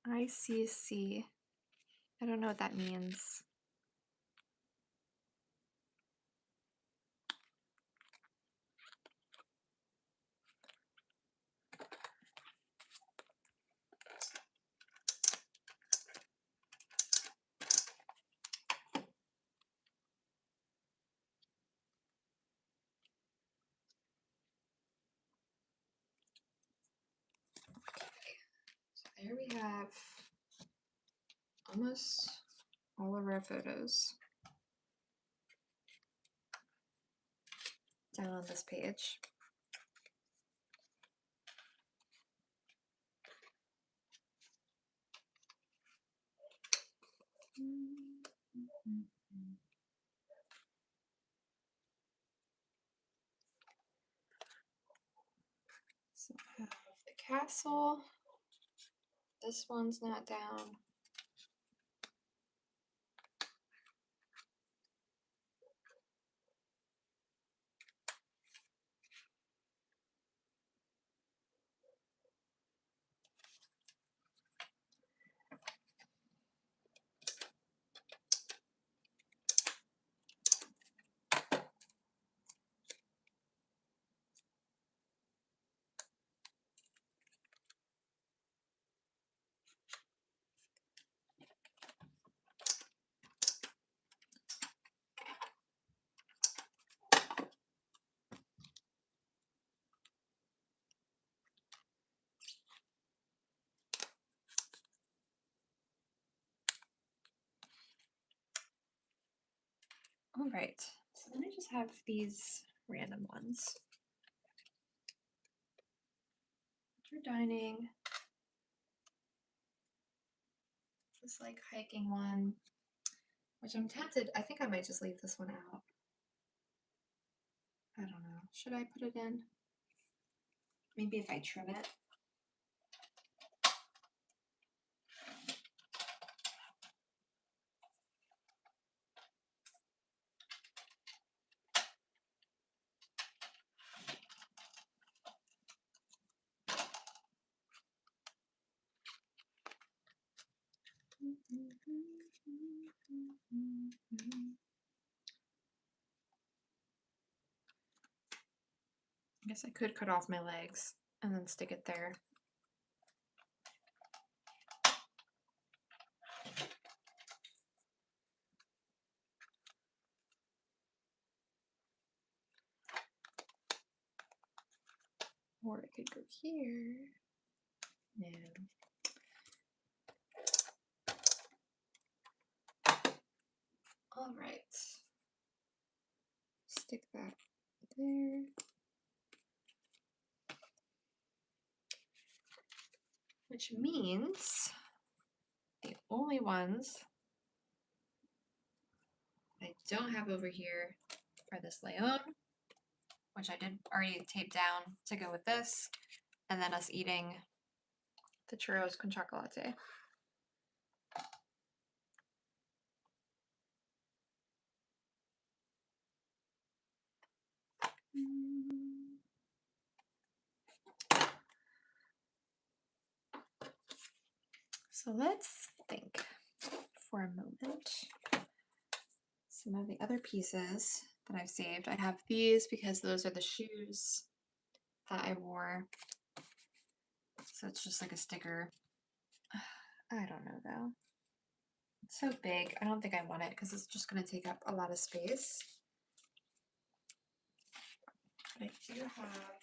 ICC. I don't know what that means. So there we have almost all of our photos down on this page. So I have the castle. This one's not down. All right, so then I just have these random ones. For dining. This like hiking one, which I'm tempted. I think I might just leave this one out. I don't know. Should I put it in? Maybe if I trim it. I guess I could cut off my legs and then stick it there. Or I could go here. No. All right. Stick that there. Which means the only ones I don't have over here are this Leon, which I did already tape down to go with this, and then us eating the churros con chocolate. So let's think for a moment. Some of the other pieces that I've saved. I have these because those are the shoes that I wore. So it's just like a sticker. I don't know though. It's so big. I don't think I want it because it's just going to take up a lot of space. But I do have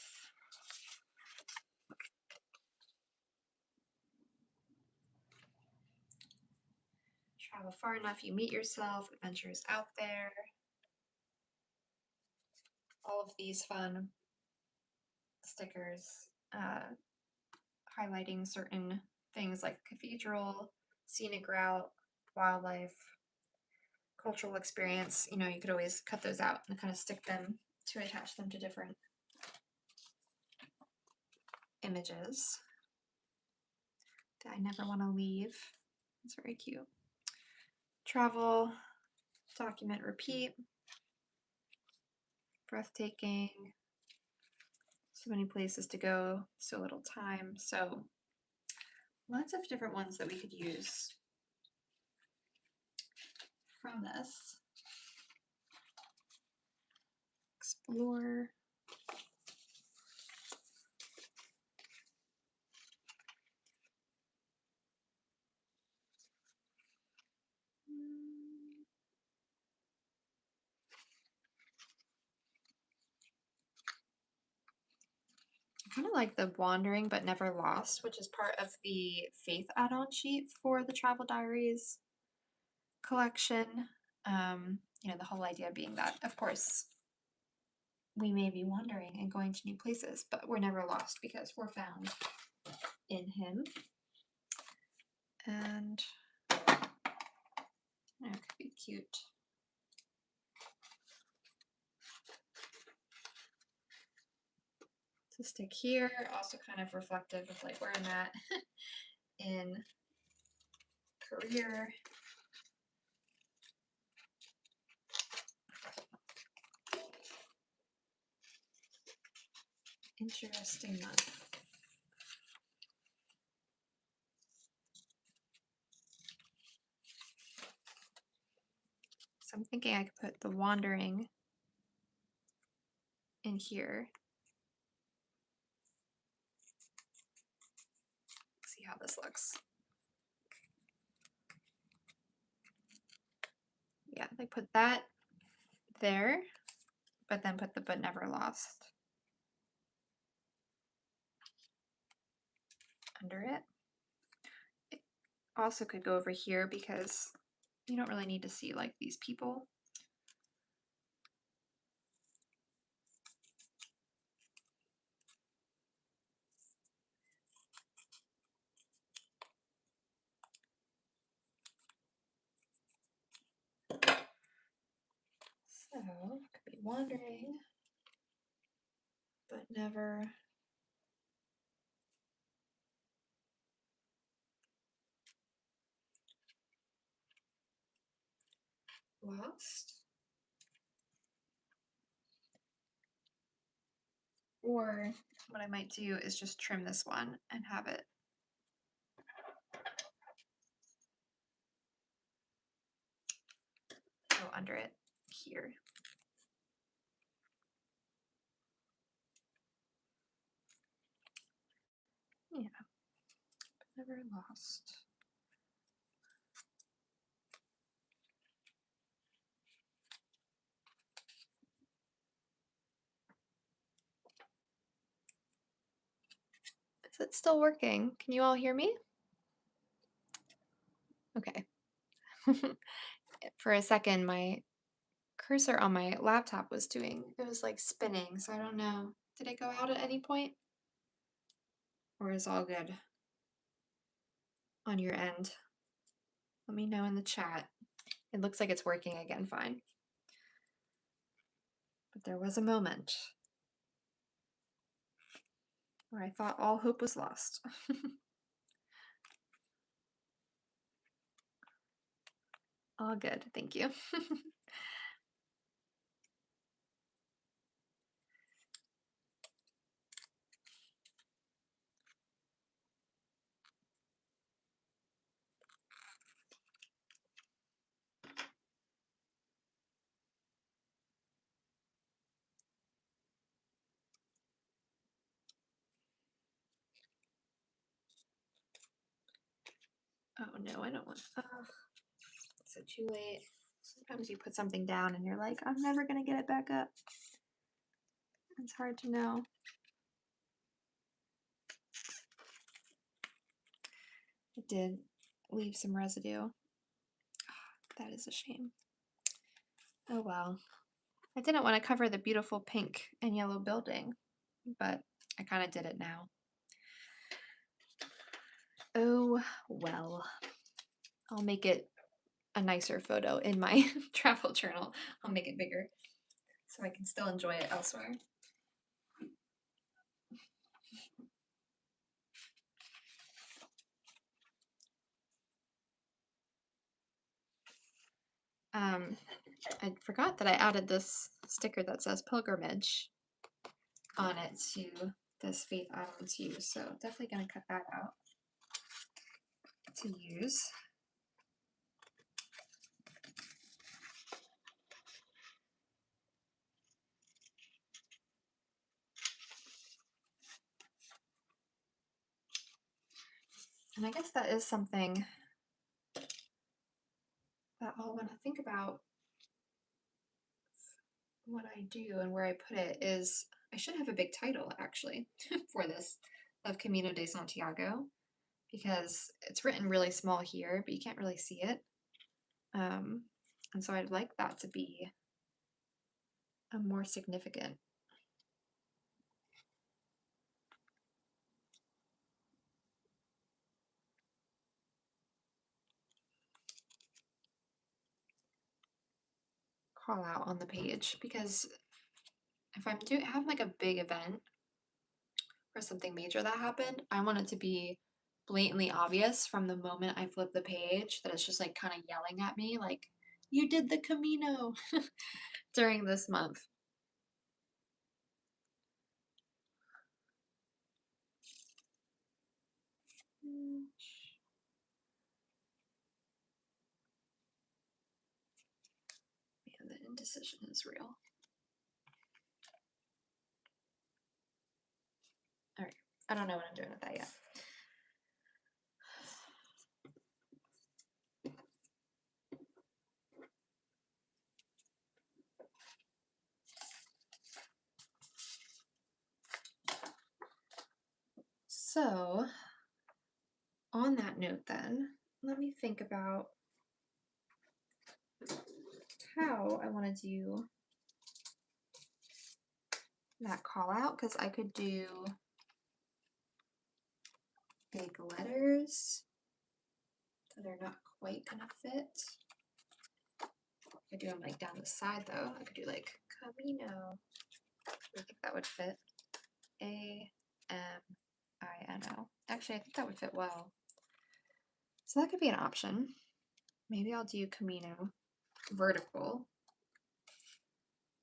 Travel Far Enough, You Meet Yourself, Adventures Out There. All of these fun stickers highlighting certain things like cathedral, scenic route, wildlife, cultural experience. You know, you could always cut those out and kind of stick them to attach them to different images that I never want to leave. It's very cute. Travel, document, repeat, breathtaking, so many places to go, so little time. So lots of different ones that we could use from this. Explore. I kind of like the Wandering but Never Lost, which is part of the Faith add-on sheet for the Travel Diaries collection. You know, the whole idea being that, of course, we may be wandering and going to new places, but we're never lost because we're found in Him. And it could be cute. To stick here, also kind of reflective of like where I'm at in career. Interesting month. So I'm thinking I could put the Wandering in here. See how this looks. Yeah, they put that there, but then put the But Never Lost under it. It also could go over here because you don't really need to see like these people. wandering, but never lost. Or what I might do is just trim this one and have it go under it here. Yeah, never lost. Is it still working? Can you all hear me? Okay. For a second, my cursor on my laptop was it was like spinning, so I don't know. Did it go out at any point? Or is all good on your end? Let me know in the chat. It looks like it's working again fine. But there was a moment where I thought all hope was lost. All good, thank you. Oh no, I don't want. Is it too late? Sometimes you put something down and you're like, I'm never gonna get it back up. It's hard to know. It did leave some residue. That is a shame. Oh well. I didn't want to cover the beautiful pink and yellow building, but I kind of did it now. Oh well. I'll make it a nicer photo in my travel journal. I'll make it bigger so I can still enjoy it elsewhere. I forgot that I added this sticker that says pilgrimage on it to this Faith Islands use, so definitely gonna cut that out to use. And I guess that is something that I'll want to think about what I do and where I put it is I should have a big title actually for this of Camino de Santiago because it's written really small here, but you can't really see it. And so I'd like that to be a more significant. Call out on the page because if I'm have like a big event or something major that happened, I want it to be blatantly obvious from the moment I flip the page that it's just like kind of yelling at me like you did the Camino during this month. Man, the indecision is real. All right, I don't know what I'm doing with that yet. So, on that note then, let me think about how I want to do that call out because I could do big letters that are not quite gonna fit. I could do them like down the side though. I could do like Camino. I think that would fit. A-M-I-N-O. Actually, I think that would fit well. So that could be an option. Maybe I'll do Camino vertical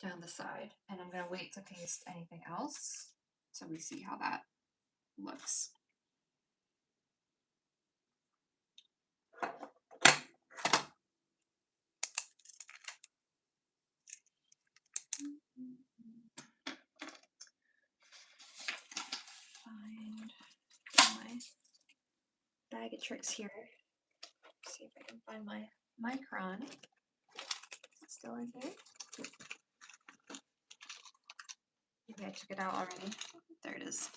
down the side, and I'm gonna wait to paste anything else so we see how that looks. Find my bag of tricks here. See if I can find my micron. Is it still in here? Maybe I took it out already. There it is.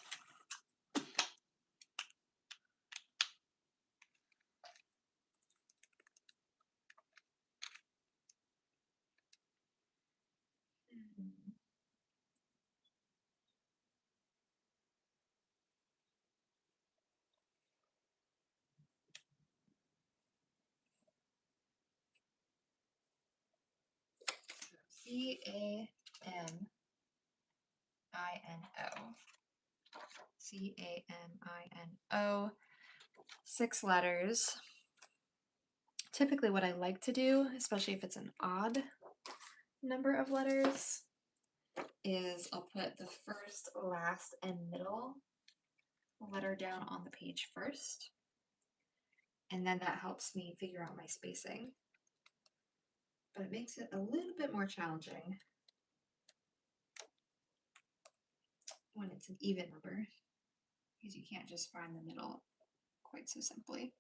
C-A-M-I-N-O. C-A-M-I-N-O. 6 letters. Typically what I like to do, especially if it's an odd number of letters, is I'll put the first, last, and middle letter down on the page first. And then that helps me figure out my spacing. But it makes it a little bit more challenging when it's an even number, because you can't just find the middle quite so simply.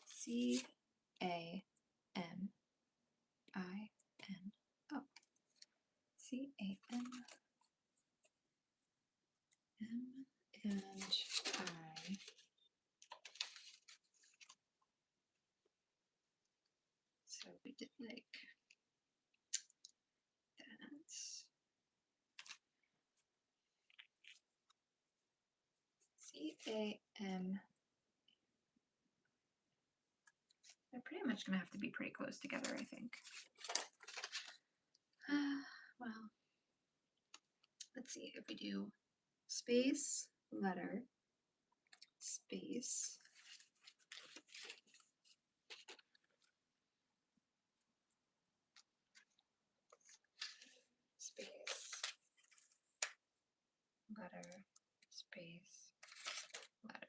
C-A-M-I-N-O. C-A-M-M-and-I. So we did like that. C-A-M. They're pretty much going to have to be pretty close together, I think. Well, let's see if we do space, letter, space, space, letter, space, letter, space.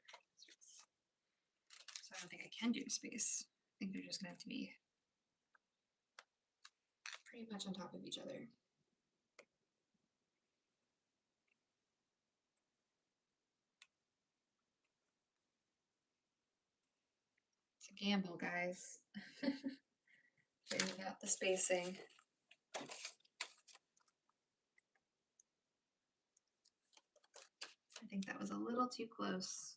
So I don't think I can do space. I think they're just going to have to be pretty much on top of each other. It's a gamble, guys. Figuring out the spacing. I think that was a little too close.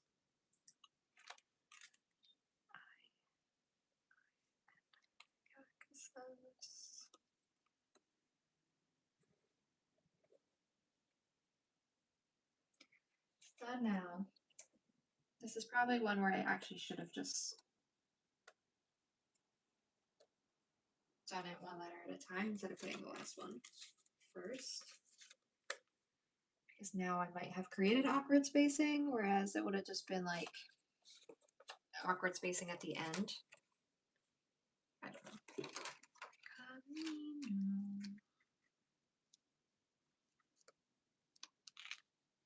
Done now. This is probably one where I actually should have just done it one letter at a time instead of putting the last one first. Because now I might have created awkward spacing, whereas it would have just been like awkward spacing at the end. I don't know.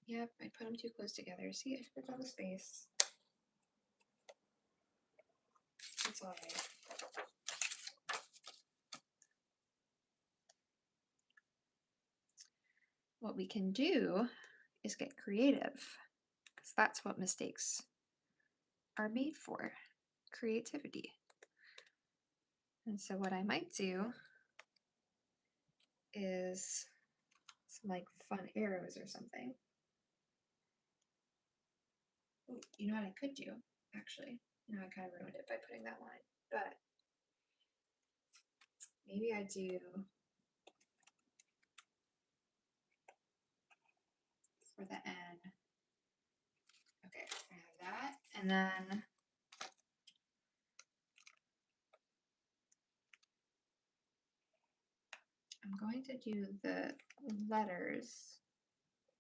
Yep, I put them too close together. See, I should have done the space. It's alright. What we can do is get creative, because that's what mistakes are made for, creativity. And so what I might do is some like fun arrows or something. Ooh, you know what I could do, actually? I kind of ruined it by putting that line, but maybe I do for the N. Okay, I have that, and then I'm going to do the letters,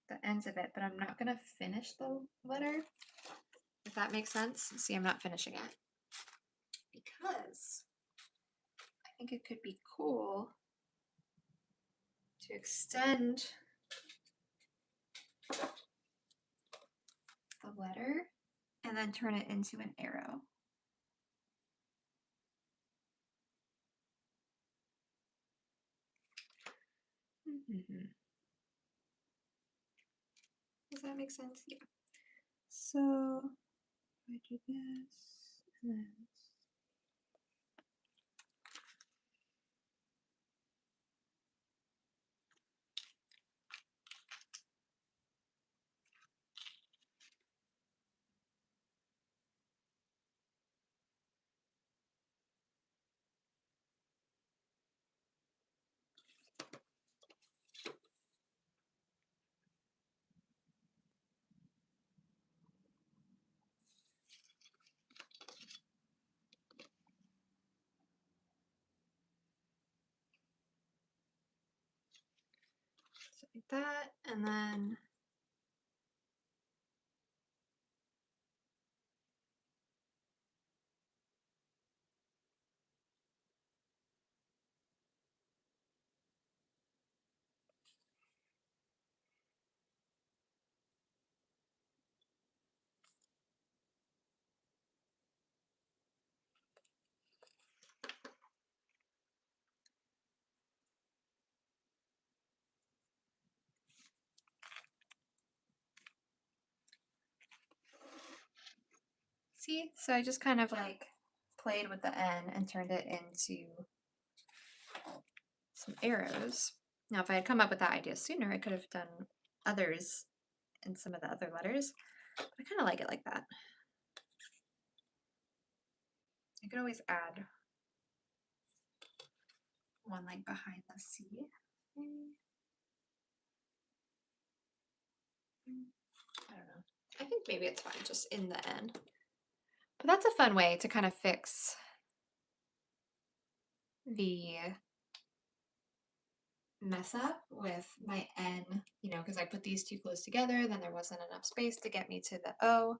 the ends of it, but I'm not going to finish the letter, if that makes sense. See, I'm not finishing it because I think it could be cool to extend the letter and then turn it into an arrow. Does that make sense? Yeah. So I do this and then so like that, and then see, so I just kind of like played with the N and turned it into some arrows. Now, if I had come up with that idea sooner, I could have done others in some of the other letters. But I kind of like it like that. I could always add one like behind the C. I don't know. I think maybe it's fine just in the N. But that's a fun way to kind of fix the mess up with my N, you know, because I put these two close together, then there wasn't enough space to get me to the O.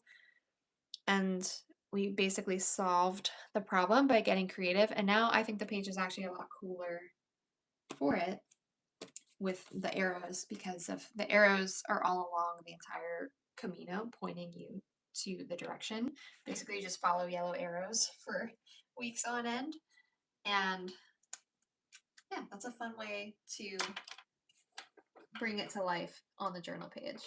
And we basically solved the problem by getting creative. And now I think the page is actually a lot cooler for it with the arrows, because of the arrows are all along the entire Camino pointing you to the direction. Basically, you just follow yellow arrows for weeks on end. And yeah, that's a fun way to bring it to life on the journal page.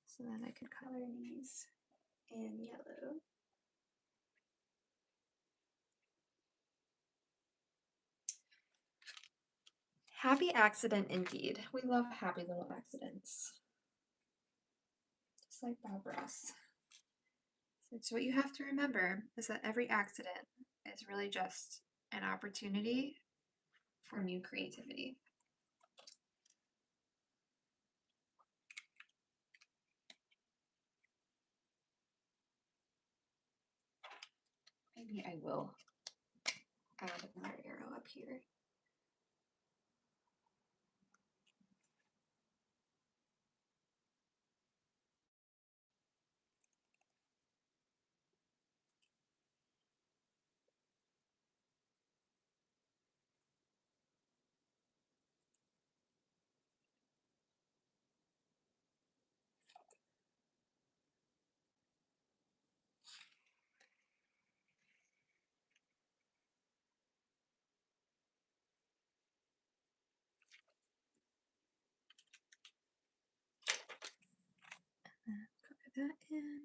So then I could color these in yellow. Happy accident indeed. We love happy little accidents. Just like Bob Ross. So what you have to remember is that every accident is really just an opportunity for new creativity. Maybe I will add another arrow up here. Color that in.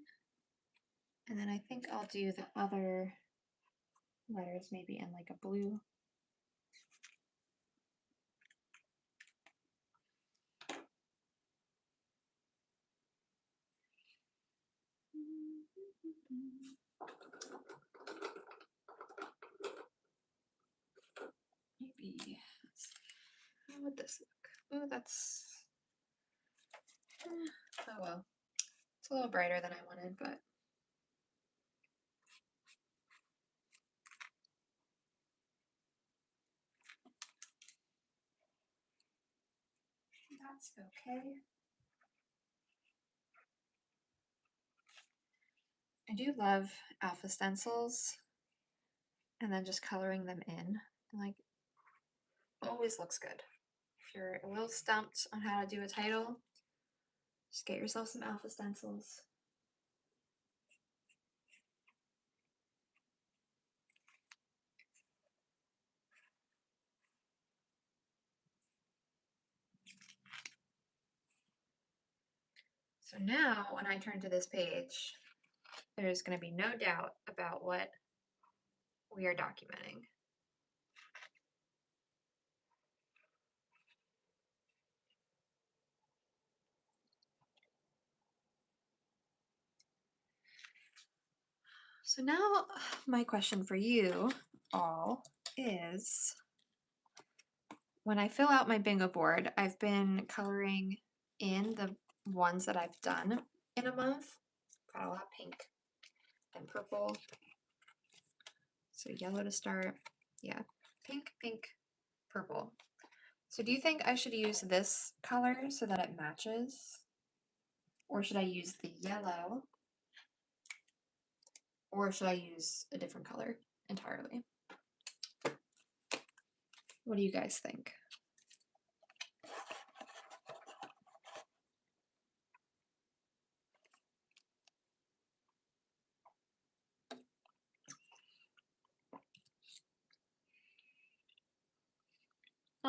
And then I think I'll do the other letters maybe in like a blue. Maybe, how would this look? Oh, that's, oh well. It's a little brighter than I wanted, but That's okay. I do love alpha stencils and then just coloring them in. Like, always looks good. If you're a little stumped on how to do a title, just get yourself some alpha stencils. So now when I turn to this page, there's going to be no doubt about what we are documenting. So now my question for you all is, when I fill out my bingo board, I've been coloring in the ones that I've done in a month. Got a lot of pink and purple. So yellow to start. Yeah, pink, pink, purple. So do you think I should use this color so that it matches? Or should I use the yellow? Or should I use a different color entirely? What do you guys think?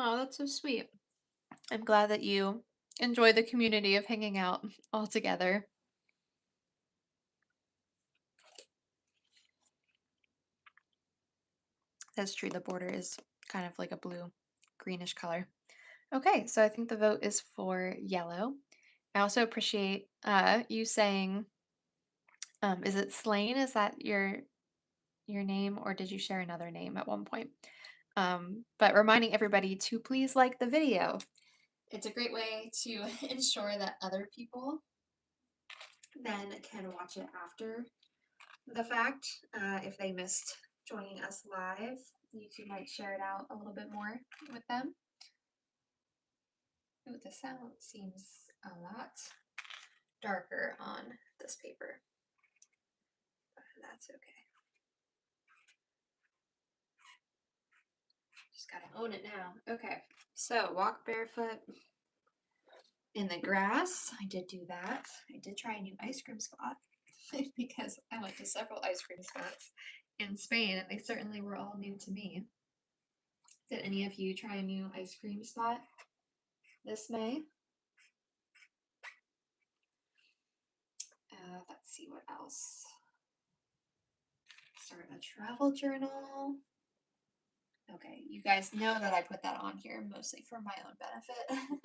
Oh, that's so sweet. I'm glad that you enjoy the community of hanging out all together. That's true. The border is kind of like a blue greenish color. Okay, so I think the vote is for yellow. I also appreciate you saying, is it Slane? Is that your name, or did you share another name at one point? But reminding everybody to please like the video. It's a great way to ensure that other people then can watch it after the fact. If they missed joining us live, YouTube might share it out a little bit more with them. Ooh, the sound seems a lot darker on this paper, but that's okay. Just gotta own it now. Okay, so walk barefoot in the grass. I did do that. I did try a new ice cream spot because I went to several ice cream spots in Spain and they certainly were all new to me. Did any of you try a new ice cream spot this May? Let's see what else. Start a travel journal. Okay, you guys know that I put that on here mostly for my own benefit.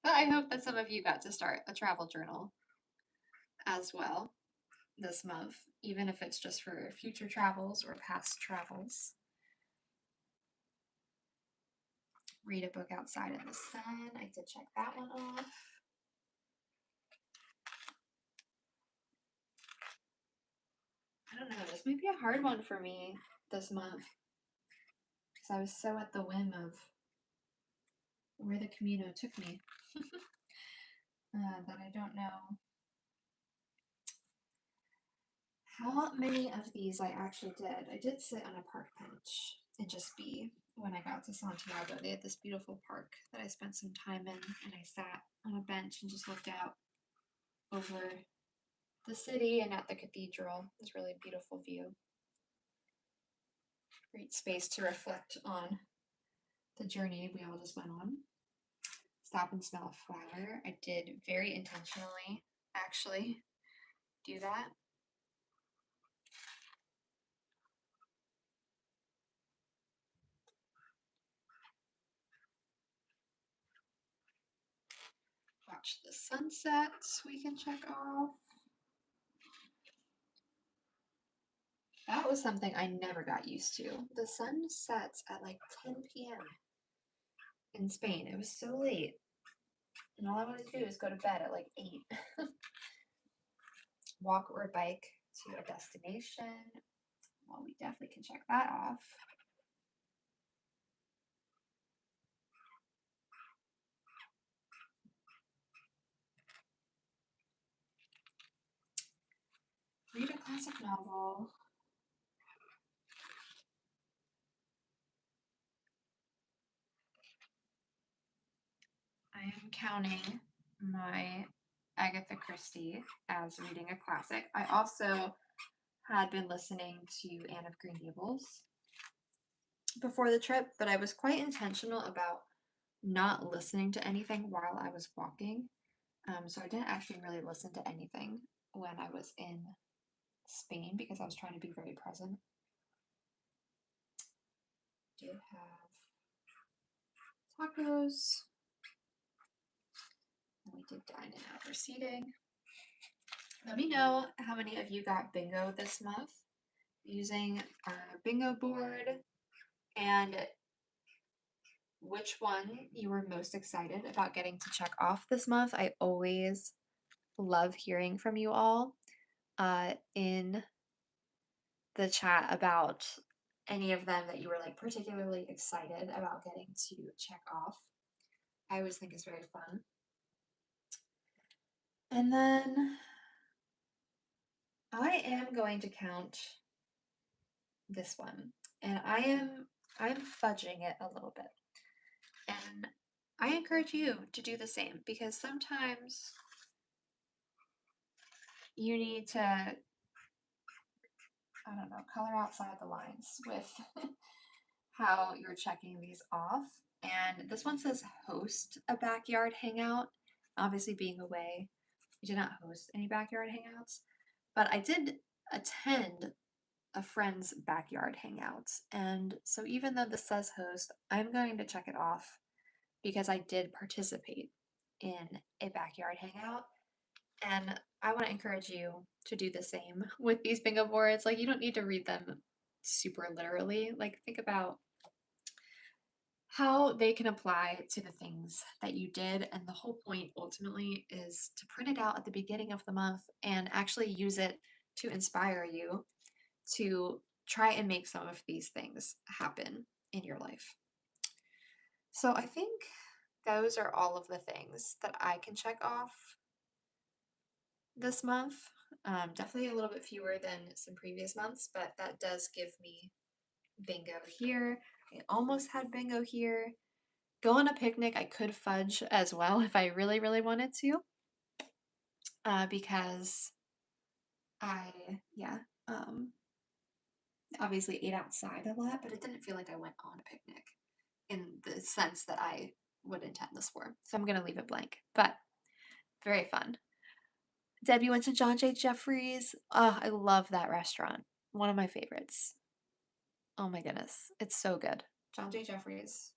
But I hope that some of you got to start a travel journal as well this month, even if it's just for future travels or past travels. Read a book outside in the sun. I did check that one off. I don't know, this might be a hard one for me this month because I was so at the whim of where the Camino took me that I don't know how many of these I actually did. I did sit on a park bench and just be when I got to Santiago. They had this beautiful park that I spent some time in, and I sat on a bench and just looked out over the city and at the cathedral. It was a really beautiful view. Great space to reflect on the journey we all just went on. Stop and smell a flower. I did very intentionally actually do that. Watch the sunsets we can check off. That was something I never got used to. The sun sets at like 10 p.m. in Spain. It was so late. And all I wanted to do is go to bed at like 8. Walk or bike to a destination. Well, we definitely can check that off. classic novel. I am counting my Agatha Christie as reading a classic. I also had been listening to Anne of Green Gables before the trip, but I was quite intentional about not listening to anything while I was walking. So I didn't actually really listen to anything when I was in Spain because I was trying to be very present. Did have tacos. And we did dine in outdoor seating. Let me know how many of you got bingo this month using our bingo board and which one you were most excited about getting to check off this month. I always love hearing from you all in the chat about any of them that you were like particularly excited about getting to check off. I always think it's very fun. And then I am going to count this one, and I'm fudging it a little bit. And I encourage you to do the same because sometimes you need to, I don't know, color outside the lines with how you're checking these off. And this one says host a backyard hangout. Obviously, being away, I did not host any backyard hangouts, but I did attend a friend's backyard hangouts. And so even though this says host, I'm going to check it off because I did participate in a backyard hangout. And I want to encourage you to do the same with these bingo boards. Like, you don't need to read them super literally. Like, think about how they can apply to the things that you did. And the whole point ultimately is to print it out at the beginning of the month and actually use it to inspire you to try and make some of these things happen in your life. So I think those are all of the things that I can check off this month. Definitely a little bit fewer than some previous months, but that does give me bingo here. I almost had bingo here. Go on a picnic, I could fudge as well if I really, really wanted to. Because I, obviously ate outside a lot, but it didn't feel like I went on a picnic in the sense that I would intend this for. So I'm going to leave it blank, but very fun. Debbie went to John J. Jeffries. Oh, I love that restaurant. One of my favorites. Oh my goodness. It's so good. John J. Jeffries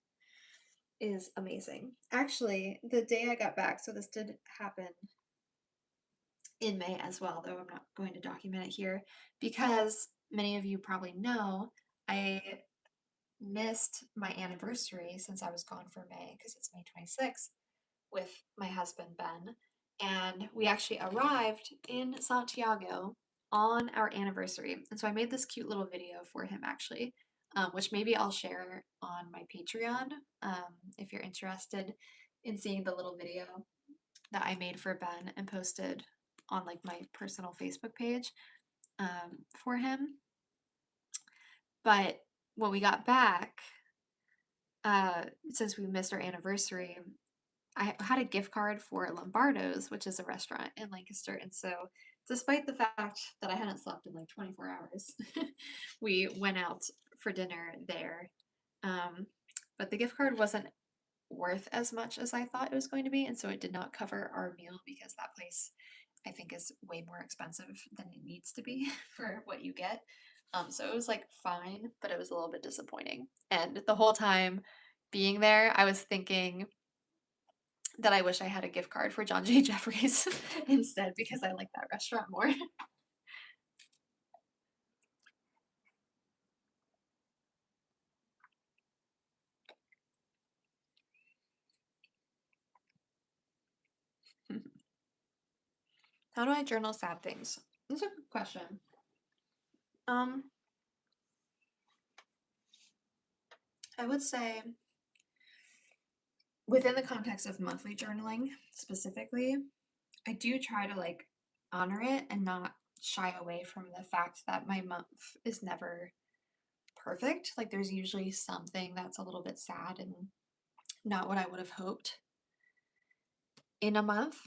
is amazing. Actually, the day I got back, so this did happen in May as well, though I'm not going to document it here because many of you probably know I missed my anniversary since I was gone for May because it's May 26th with my husband Ben. And we actually arrived in Santiago on our anniversary. And so I made this cute little video for him actually, which maybe I'll share on my Patreon if you're interested in seeing the little video that I made for Ben and posted on like my personal Facebook page for him. But when we got back, since we missed our anniversary, I had a gift card for Lombardo's, which is a restaurant in Lancaster. And so, despite the fact that I hadn't slept in like 24 hours, we went out for dinner there. But the gift card wasn't worth as much as I thought it was going to be. And so, it did not cover our meal because that place, I think, is way more expensive than it needs to be for what you get. So, it was like fine, but it was a little bit disappointing. And the whole time being there, I was thinking, that I wish I had a gift card for John J. Jeffries instead because I like that restaurant more. How do I journal sad things? That's a good question. I would say within the context of monthly journaling specifically, I do try to like honor it and not shy away from the fact that my month is never perfect. Like there's usually something that's a little bit sad and not what I would have hoped in a month.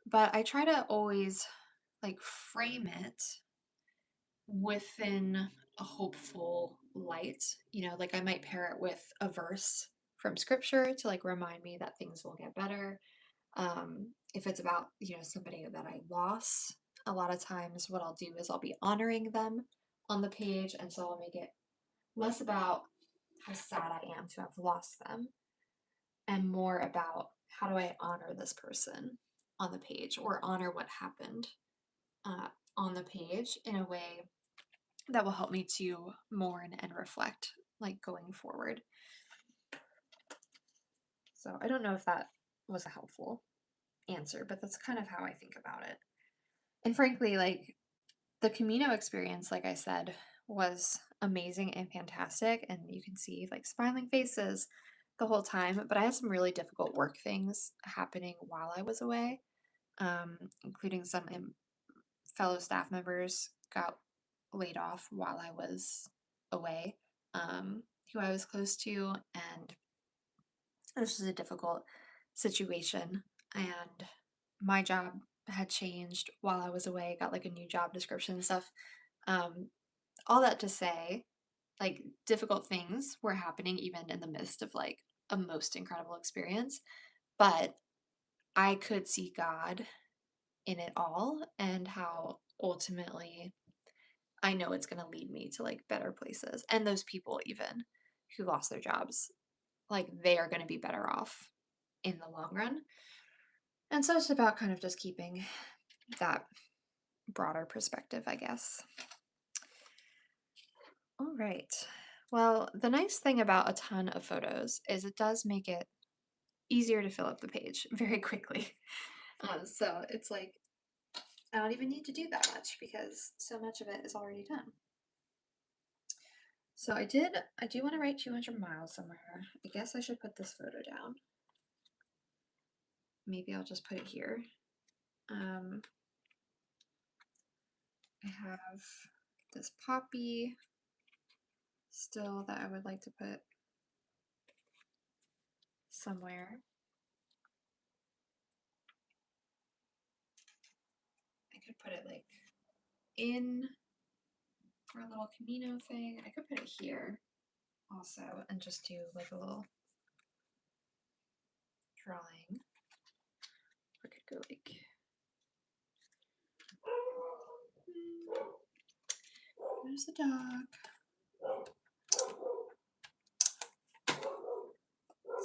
But I try to always like frame it within a hopeful light. You know, like I might pair it with a verse from scripture to like remind me that things will get better. If it's about, you know, somebody that I lost, a lot of times what I'll do is I'll be honoring them on the page. And so I'll make it less about how sad I am to have lost them and more about how do I honor this person on the page or honor what happened uh, on the page in a way that will help me to mourn and reflect like going forward. So I don't know if that was a helpful answer, but that's kind of how I think about it. And frankly, like the Camino experience, like I said, was amazing and fantastic. And you can see like smiling faces the whole time. But I had some really difficult work things happening while I was away, including some fellow staff members got laid off while I was away, who I was close to. And this was a difficult situation. And my job had changed while I was away, got like a new job description and stuff. Um, all that to say, like difficult things were happening even in the midst of like a most incredible experience. But I could see God in it all and how ultimately I know it's going to lead me to like better places. And those people, even who lost their jobs, like they are going to be better off in the long run. And so it's about kind of just keeping that broader perspective, I guess. All right. Well, the nice thing about a ton of photos is it does make it easier to fill up the page very quickly. So it's like I don't even need to do that much because so much of it is already done. So I do want to write 200 miles somewhere. I guess I should put this photo down. Maybe I'll just put it here. I have this poppy still that I would like to put somewhere. I could put it like in for a little Camino thing. I could put it here also and just do like a little drawing. I could go like there's the dog.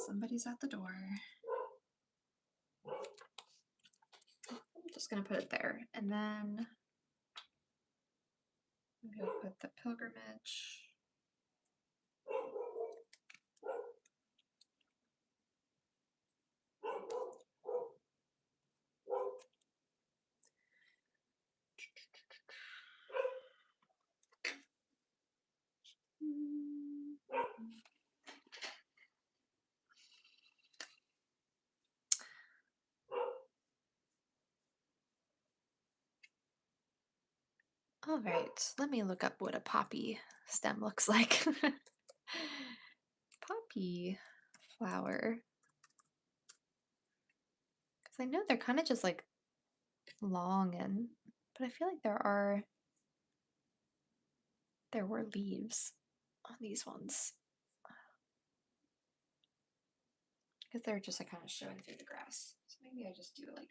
Somebody's at the door. I'm just gonna put it there, and then I'm gonna put the pilgrimage. All right, let me look up what a poppy stem looks like. Poppy flower. Because I know they're kind of just like long but I feel like there were leaves on these ones. Because they're just like kind of showing through the grass. So maybe I just do like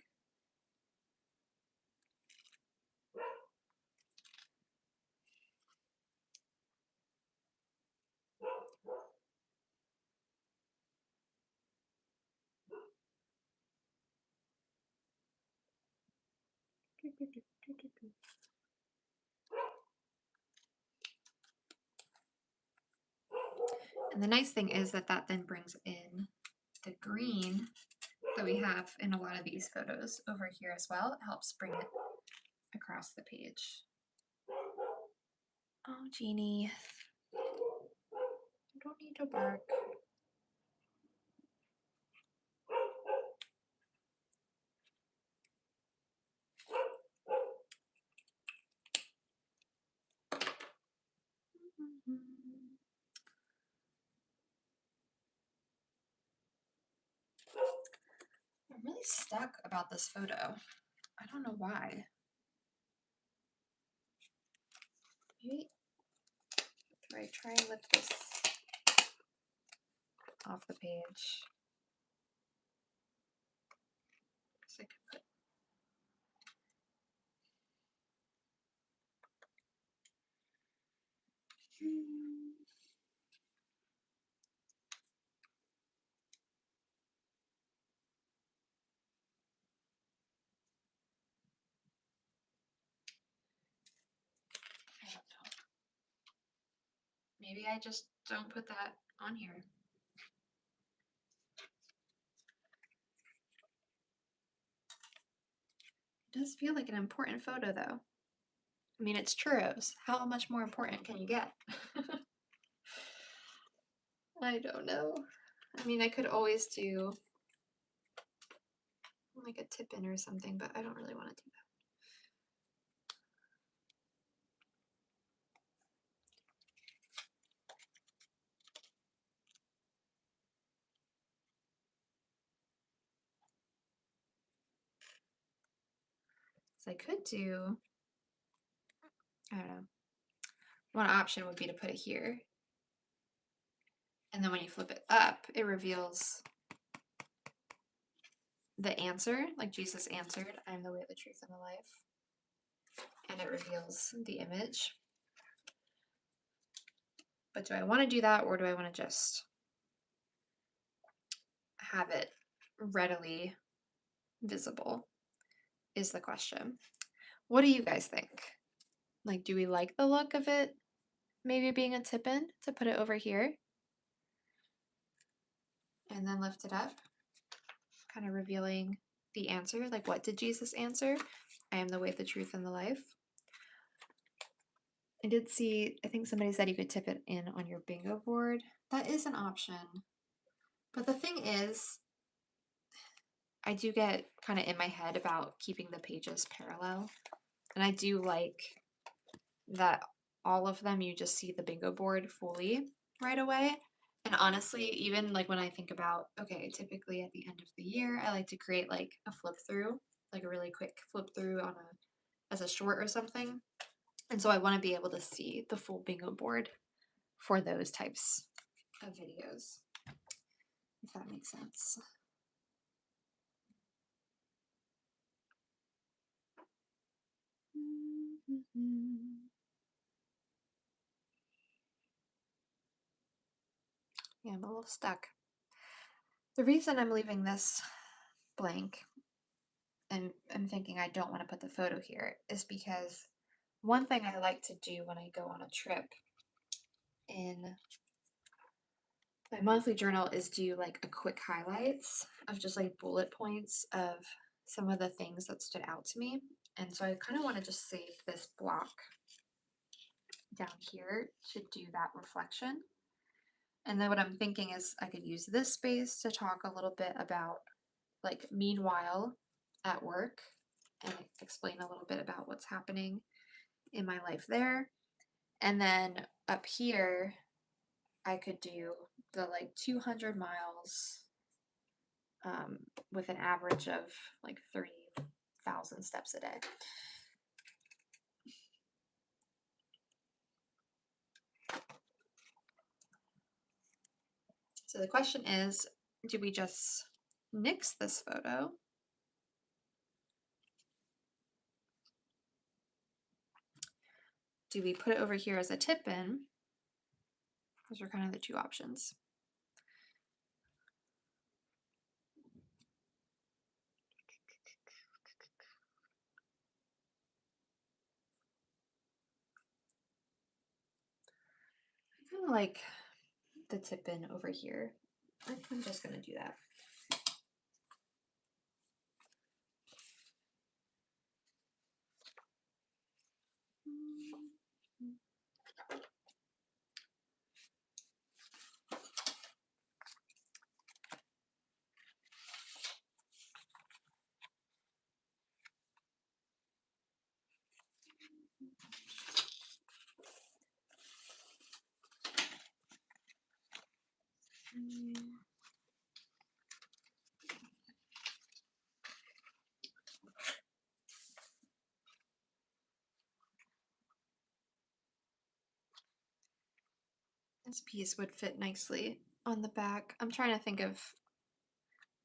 and the nice thing is that then brings in the green that we have in a lot of these photos over here as well. It helps bring it across the page. Oh, Jeannie. You don't need to bark. I'm really stuck about this photo. I don't know why. Maybe if I try and lift this off the page. I could put I don't know. Maybe I just don't put that on here. It does feel like an important photo though. I mean, it's churros. How much more important can you get? I don't know. I mean, I could always do like a tip in or something, but I don't really want to do that. So I could do, I don't know. One option would be to put it here. And then when you flip it up, it reveals the answer, like Jesus answered, I am the way, the truth, and the life. And it reveals the image. But do I want to do that, or do I want to just have it readily visible is the question. What do you guys think? Like, do we like the look of it maybe being a tip-in to put it over here? And then lift it up, kind of revealing the answer. Like, what did Jesus answer? I am the way, the truth, and the life. I did see, I think somebody said you could tip it in on your bingo board. That is an option. But the thing is, I do get kind of in my head about keeping the pages parallel. And I do like that all of them, you just see the bingo board fully right away. And honestly, even like when I think about, okay, typically at the end of the year, I like to create like a flip through, like a really quick flip through on as a short or something. And so I want to be able to see the full bingo board for those types of videos, if that makes sense. Yeah, I'm a little stuck. The reason I'm leaving this blank and I'm thinking I don't want to put the photo here is because one thing I like to do when I go on a trip in my monthly journal is do like a quick highlights of just like bullet points of some of the things that stood out to me. And so I kind of want to just save this block down here to do that reflection. And then what I'm thinking is I could use this space to talk a little bit about like meanwhile at work and explain a little bit about what's happening in my life there. And then up here, I could do the like 200 miles with an average of like 30,000 steps a day. So the question is, do we just nix this photo? Do we put it over here as a tip-in? Those are kind of the two options. I kind of like the tip-in over here. I'm just going to do that. This piece would fit nicely on the back. I'm trying to think of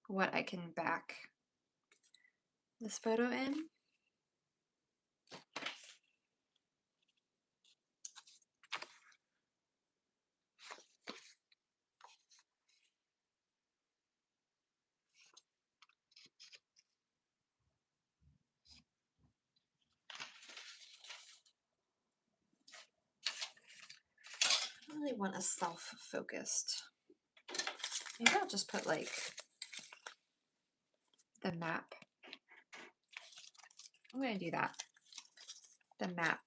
what I can back this photo in. I really want a self-focused. Maybe I'll just put like the map. I'm gonna do that. The map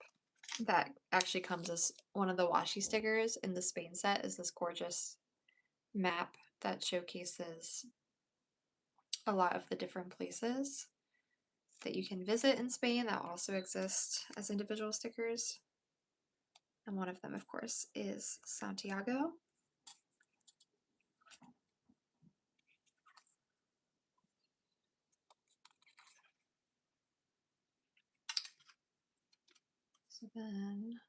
that actually comes as one of the washi stickers in the Spain set is this gorgeous map that showcases a lot of the different places that you can visit in Spain that also exist as individual stickers. And one of them, of course, is Santiago. So then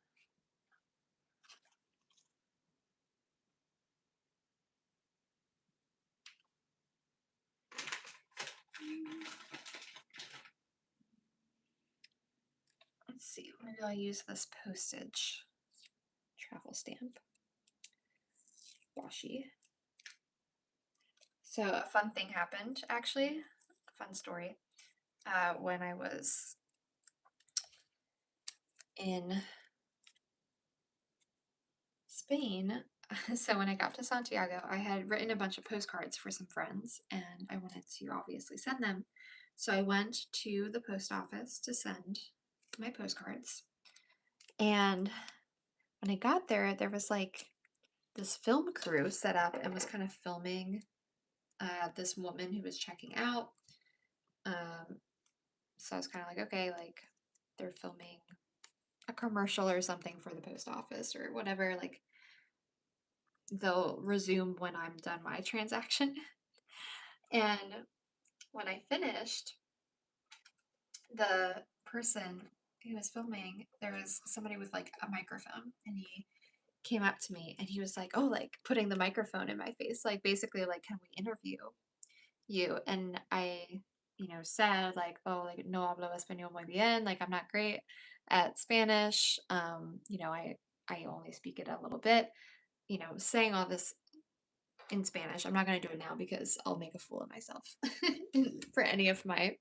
let's see, maybe I'll use this postage travel stamp washi. So a fun thing happened, actually, a fun story. When I was in Spain, so when I got to Santiago, I had written a bunch of postcards for some friends and I wanted to obviously send them. So I went to the post office to send my postcards. And when I got there, there was like this film crew set up and was kind of filming this woman who was checking out. So I was kind of like, okay, like they're filming a commercial or something for the post office or whatever. Like they'll resume when I'm done my transaction. And when I finished, the person who was filming, there was somebody with like a microphone and he came up to me and he was like, oh, like putting the microphone in my face, like basically like, can we interview you? And I, said like, oh, like no hablo español muy bien, like I'm not great at Spanish. I only speak it a little bit, saying all this in Spanish. I'm not going to do it now because I'll make a fool of myself for any of my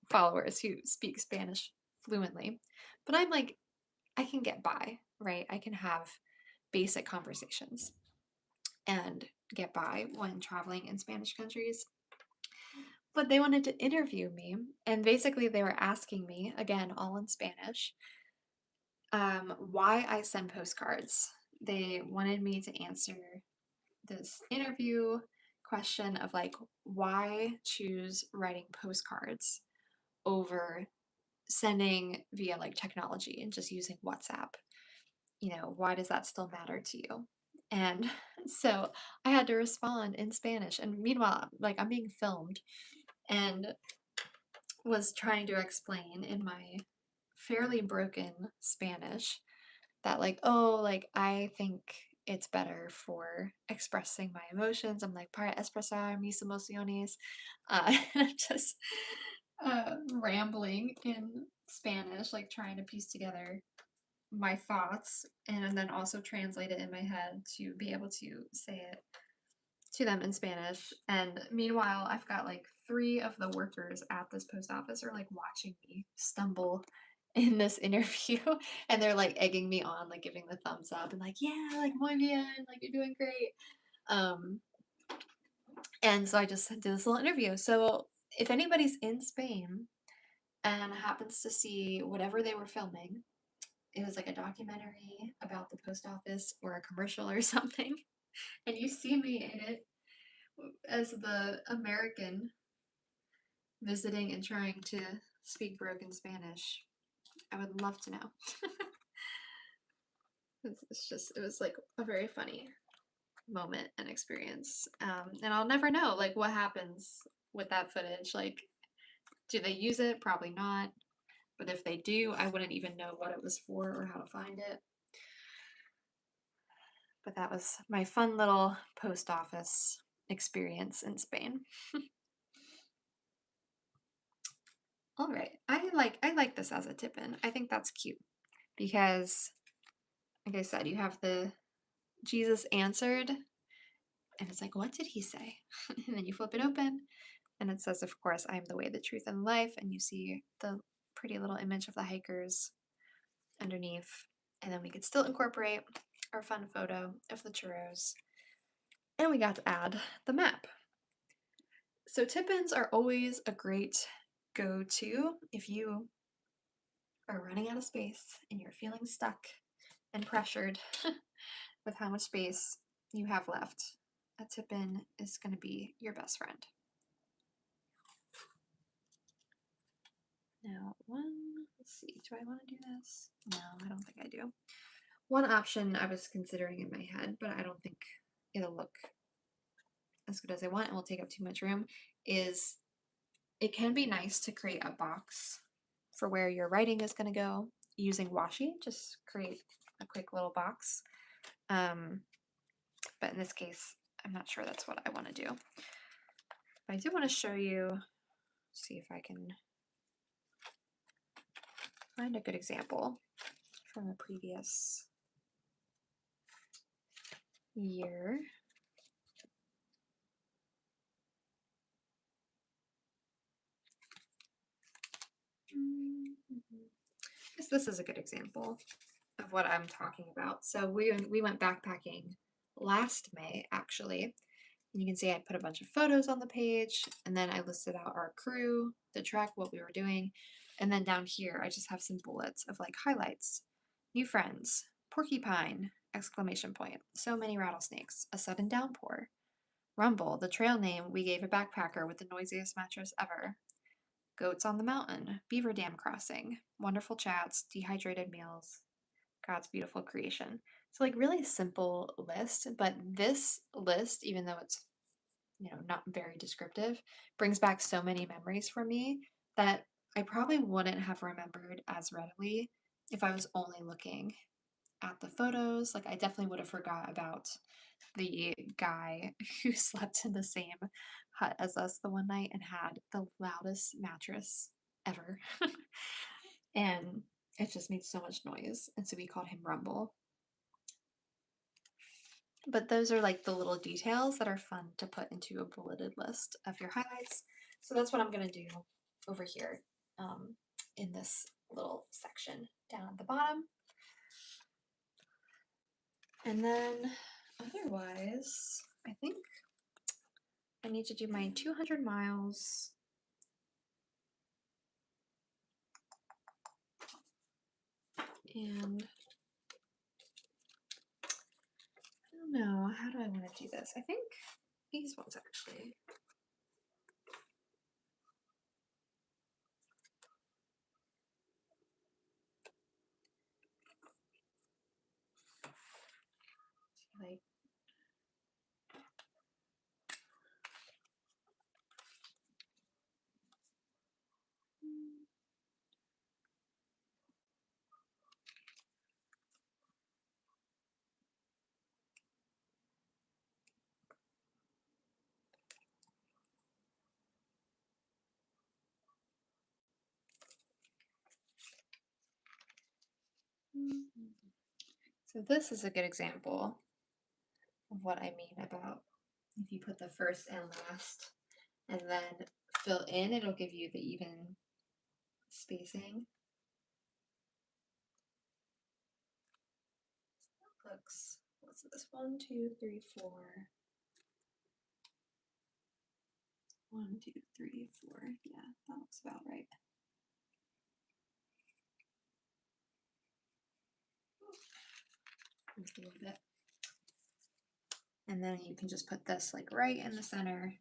followers who speak Spanish fluently. But I'm like, I can get by, right? I can have basic conversations and get by when traveling in Spanish countries. But they wanted to interview me, and basically they were asking me, again, all in Spanish, why I send postcards. They wanted me to answer this interview question of like, why choose writing postcards over sending via like technology and just using WhatsApp? Why does that still matter to you? And so I had to respond in Spanish. And meanwhile, like I'm being filmed and was trying to explain in my fairly broken Spanish that like, oh, like I think it's better for expressing my emotions. I'm like, para expresar mis emociones. Just rambling in Spanish, like trying to piece together my thoughts and then also translate it in my head to be able to say it to them in Spanish. And meanwhile, I've got like 3 of the workers at this post office are like watching me stumble in this interview and they're like egging me on, like giving the thumbs up and like, yeah, like muy bien, like you're doing great. And so I just did this little interview. So if anybody's in Spain and happens to see whatever they were filming, it was like a documentary about the post office or a commercial or something, and you see me in it as the American visiting and trying to speak broken Spanish, I would love to know. It was like a very funny moment and experience. And I'll never know like what happens with that footage. Like, do they use it? Probably not. But if they do, I wouldn't even know what it was for or how to find it. But that was my fun little post office experience in Spain. All right. I like this as a tip-in. I think that's cute because like I said, you have the Jesus answered and it's like, what did he say? And then you flip it open and it says, of course, I am the way, the truth, and life. And you see the pretty little image of the hikers underneath. And then we could still incorporate our fun photo of the churros. And we got to add the map. So tip-ins are always a great go-to if you are running out of space and you're feeling stuck and pressured with how much space you have left. A tip-in is going to be your best friend. Now, let's see, do I want to do this? No, I don't think I do. One option I was considering in my head, but I don't think it'll look as good as I want and will take up too much room, is it can be nice to create a box for where your writing is going to go using washi. Just create a quick little box. But in this case, I'm not sure that's what I want to do. But I do want to show you, see if I can find a good example from a previous year. Guess this is a good example of what I'm talking about. So we went backpacking last May, actually. And you can see I put a bunch of photos on the page, and then I listed out our crew, the trek, what we were doing. And then down here, I just have some bullets of like highlights. New friends, porcupine, exclamation point, so many rattlesnakes, a sudden downpour. Rumble, the trail name we gave a backpacker with the noisiest mattress ever. Goats on the mountain, beaver dam crossing, wonderful chats, dehydrated meals, God's beautiful creation. So like really simple list, but this list, even though it's not very descriptive, brings back so many memories for me that I probably wouldn't have remembered as readily if I was only looking at the photos. Like I definitely would have forgot about the guy who slept in the same hut as us the one night and had the loudest mattress ever. And it just made so much noise. And so we called him Rumble. But those are like the little details that are fun to put into a bulleted list of your highlights. So that's what I'm going to do over here in this little section down at the bottom. And then otherwise, I think I need to do my 200 miles. And I don't know, how do I want to do this? I think these ones actually. Like, so this is a good example of what I mean about if you put the first and last and then fill in, it'll give you the even spacing. Looks, what's this? 1, 2, 3, 4. 1, 2, 3, 4. Yeah, that looks about right. Just a little bit. And then you can just put this like right in the center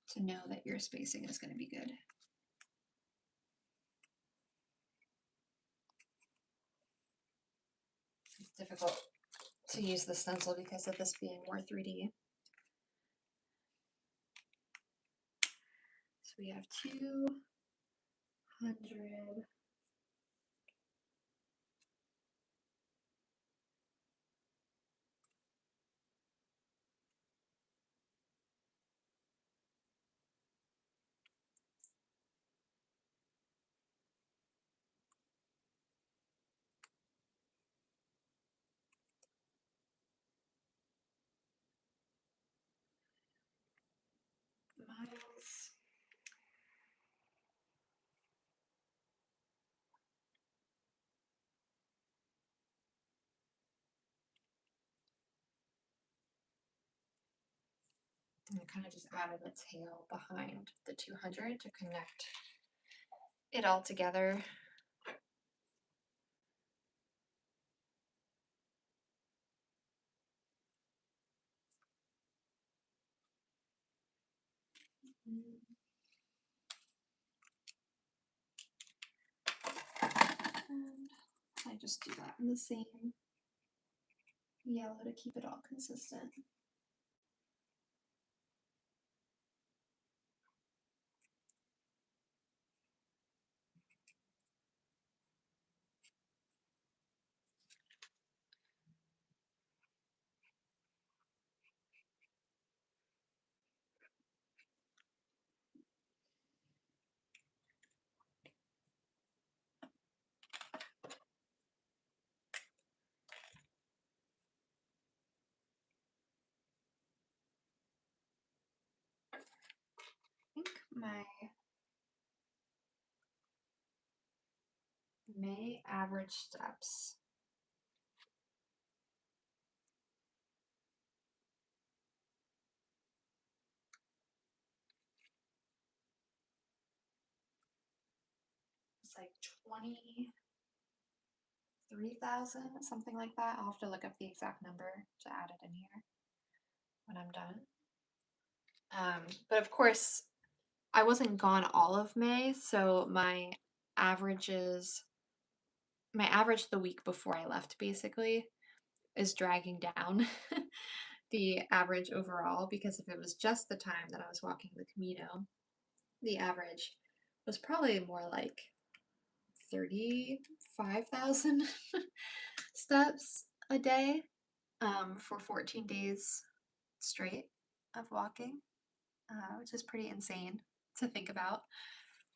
to know that your spacing is going to be good. It's difficult to use the stencil because of this being more 3D. So we have 200. And I kind of just added a tail behind the 200 to connect it all together. And I just do that in the same yellow to keep it all consistent. I think my May average steps is like 23,000, something like that. I'll have to look up the exact number to add it in here when I'm done. But of course, I wasn't gone all of May, so averages, my average the week before I left basically is dragging down the average overall, because if it was just the time that I was walking the Camino, the average was probably more like 35,000 steps a day for 14 days straight of walking, which is pretty insane to think about.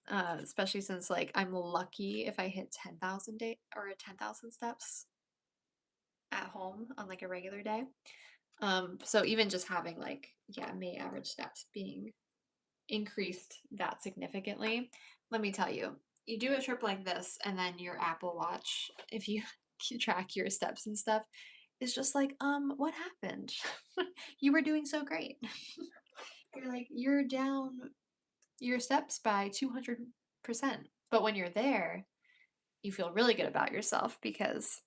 Especially since like I'm lucky if I hit 10,000 day or 10,000 steps at home on like a regular day. So even just having like, yeah, May average steps being increased that significantly, let me tell you, you do a trip like this and then your Apple Watch, if you can track your steps and stuff, is just like, what happened? You were doing so great. You're like, you're down your steps by 200%. But when you're there, you feel really good about yourself, because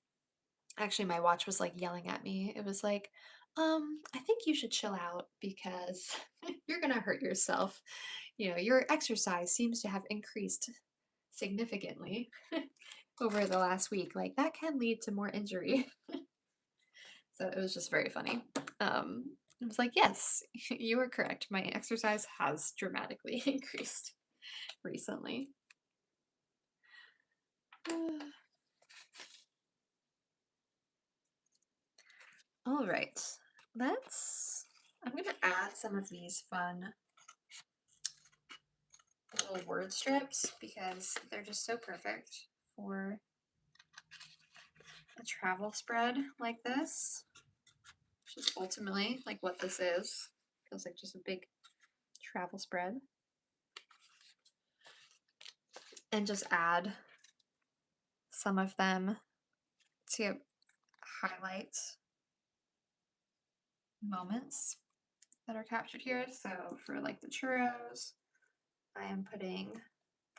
actually my watch was like yelling at me. It was like, I think you should chill out because you're gonna hurt yourself. You know, your exercise seems to have increased significantly over the last week. Like that can lead to more injury. So it was just very funny. I was like, yes, you were correct. My exercise has dramatically increased recently. All right, I'm gonna add some of these fun little word strips because they're just so perfect for a travel spread like this, which is ultimately like what this is. Feels like just a big travel spread. And just add some of them to highlight moments that are captured here. So for like the churros, I am putting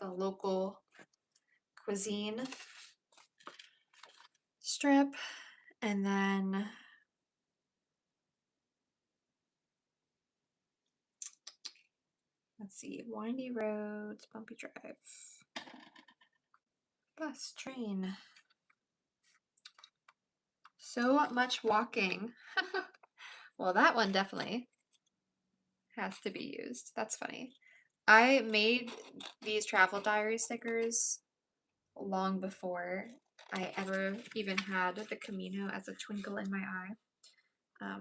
the local cuisine strip, and then let's see, windy roads, bumpy drive, bus, train. So much walking. Well, that one definitely has to be used. That's funny. I made these travel diary stickers long before I ever even had the Camino as a twinkle in my eye.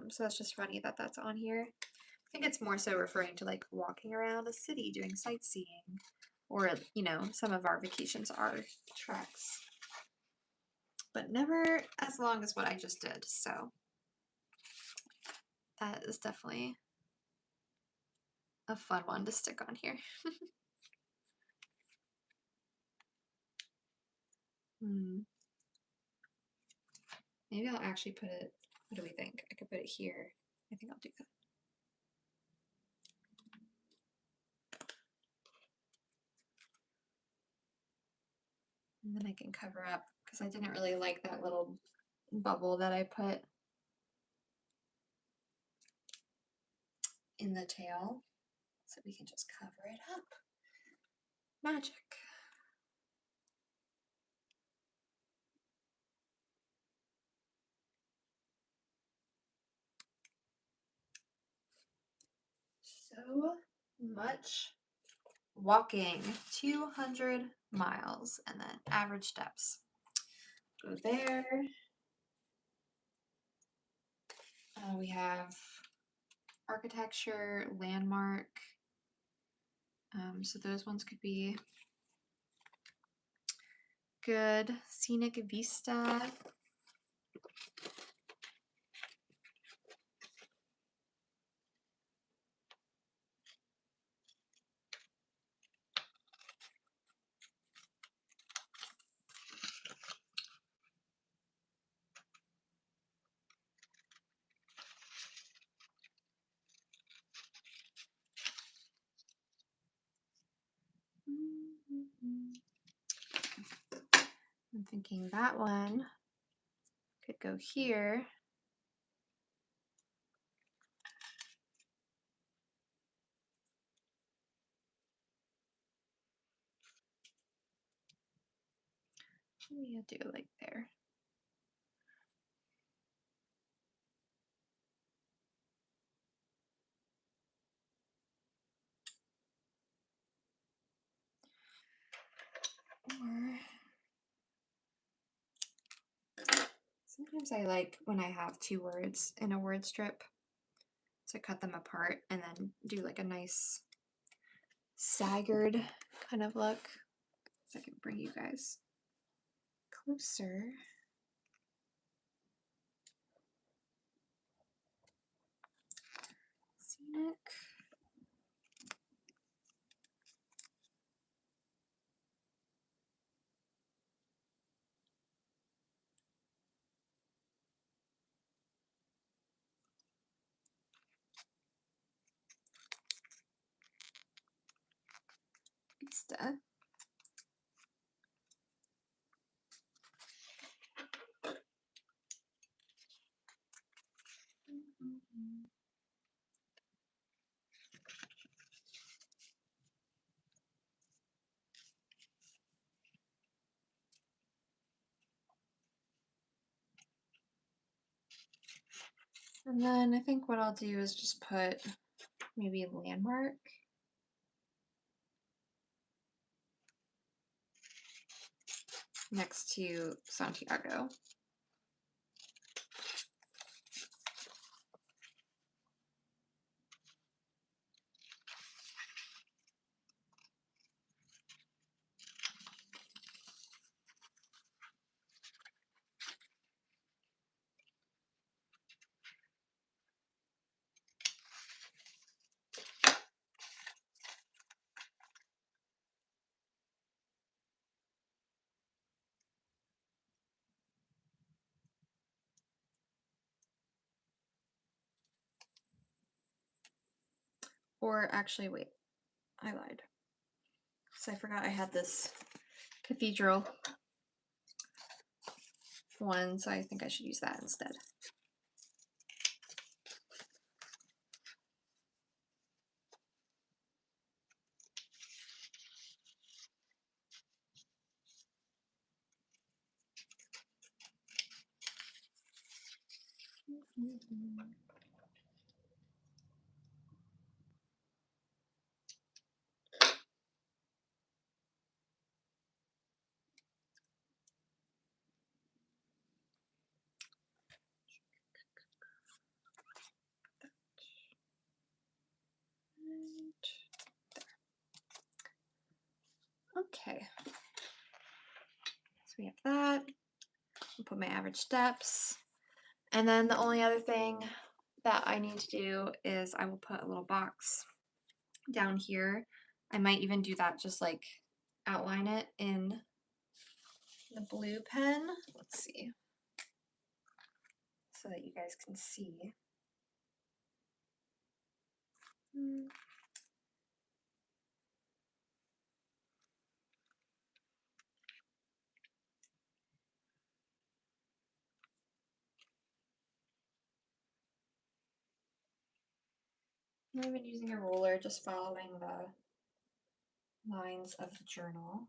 So that's just funny that that's on here. I think it's more so referring to like walking around a city doing sightseeing, or you know, some of our vacations are treks, but never as long as what I just did. So that is definitely a fun one to stick on here. Maybe I'll actually put it, what do we think? I could put it here. I think I'll do that. I can cover up because I didn't really like that little bubble that I put in the tail. So we can just cover it up. Magic. So much walking, 200 miles, and then average steps. Go there. We have architecture, landmark. So those ones could be good. Scenic vista. I'm thinking that one could go here. Maybe I'll do it like there. Or sometimes I like when I have two words in a word strip to cut them apart and then do like a nice staggered kind of look. So I can bring you guys closer. Scenic. Vista. And then I think what I'll do is just put maybe a landmark. Next to Santiago. Or actually, wait, I lied. So I forgot I had this cathedral one, so I think I should use that instead. Okay, so we have that. I'll put my average steps. And then the only other thing that I need to do is I will put a little box down here. I might even do that, just like outline it in the blue pen. Let's see, so that you guys can see. I've been using a ruler, just following the lines of the journal.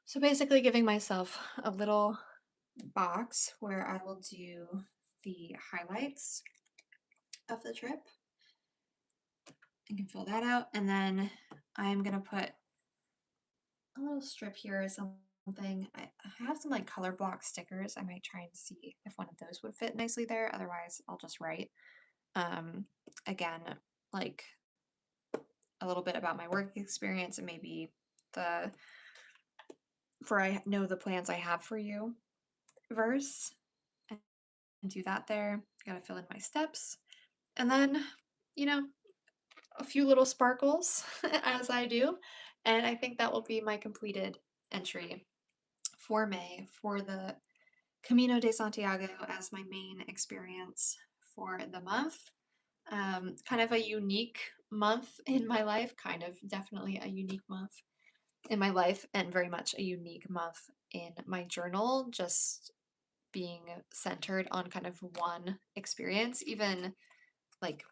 So basically giving myself a little box where I will do the highlights of the trip. I can fill that out, and then I'm gonna put a little strip here or something. I have some like color block stickers. I might try and see if one of those would fit nicely there. Otherwise, I'll just write. Again, like a little bit about my work experience and maybe the for I know the plans I have for you verse and do that there. Gotta fill in my steps. And then, you know, a few little sparkles as I do. And I think that will be my completed entry for May for the Camino de Santiago as my main experience for the month. Kind of a unique month in my life, kind of definitely a unique month in my life, and very much a unique month in my journal, just being centered on kind of one experience. Even like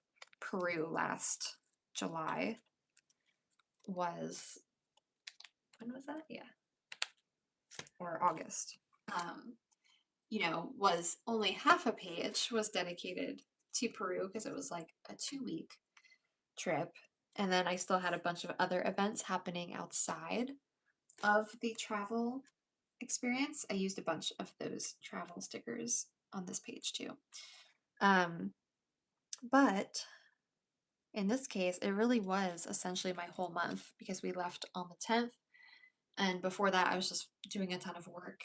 Peru last July was, when was that? Yeah, or August. Um, was only half a page was dedicated to Peru because it was like a 2 week trip. And then I still had a bunch of other events happening outside of the travel experience. I used a bunch of those travel stickers on this page too. Um, but in this case, it really was essentially my whole month because we left on the 10th. And before that, I was just doing a ton of work.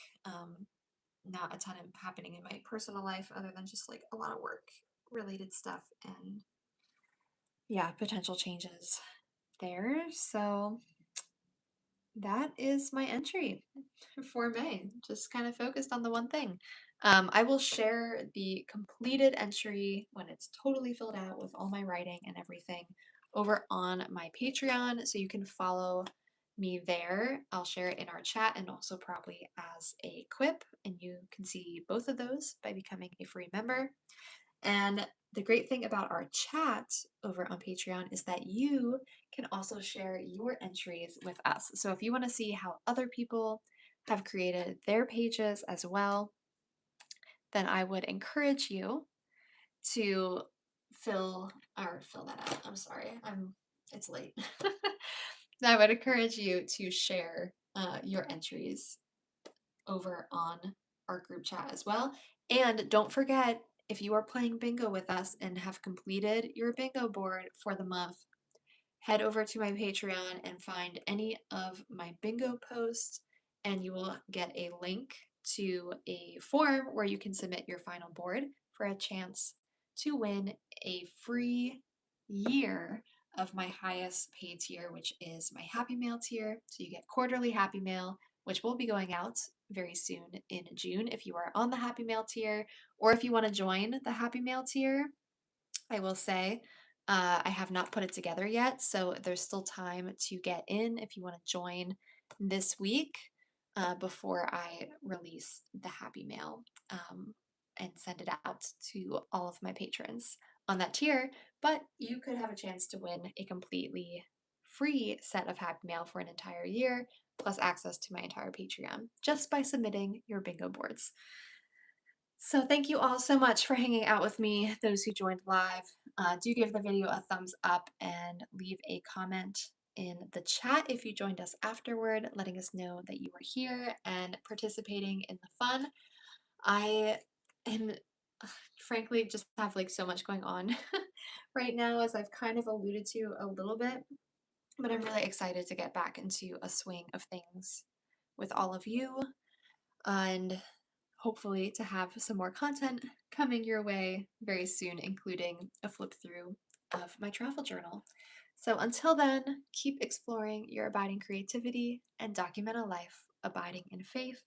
Not a ton of happening in my personal life other than just like a lot of work related stuff and yeah, potential changes there. So that is my entry for May. Just kind of focused on the one thing. I will share the completed entry when it's totally filled out with all my writing and everything over on my Patreon. So you can follow me there. I'll share it in our chat and also probably as a quip. And you can see both of those by becoming a free member. And the great thing about our chat over on Patreon is that you can also share your entries with us. So if you want to see how other people have created their pages as well, then I would encourage you to fill that out. I'm sorry, it's late. I would encourage you to share your entries over on our group chat as well. And don't forget, if you are playing bingo with us and have completed your bingo board for the month, head over to my Patreon and find any of my bingo posts, and you will get a link to a form where you can submit your final board for a chance to win a free year of my highest paid tier, which is my Happy Mail tier. So you get quarterly Happy Mail, which will be going out very soon in June if you are on the Happy Mail tier, or if you want to join the Happy Mail tier. I will say I have not put it together yet, so there's still time to get in if you want to join this week before I release the Happy Mail and send it out to all of my patrons on that tier. But you could have a chance to win a completely free set of Happy Mail for an entire year, plus access to my entire Patreon, just by submitting your bingo boards. So thank you all so much for hanging out with me, those who joined live. Do give the video a thumbs up and leave a comment in the chat if you joined us afterward, letting us know that you were here and participating in the fun. I am frankly just have like so much going on right now, as I've kind of alluded to a little bit, but I'm really excited to get back into a swing of things with all of you. And hopefully to have some more content coming your way very soon, including a flip through of my travel journal. So until then, keep exploring your abiding creativity and document a life abiding in faith.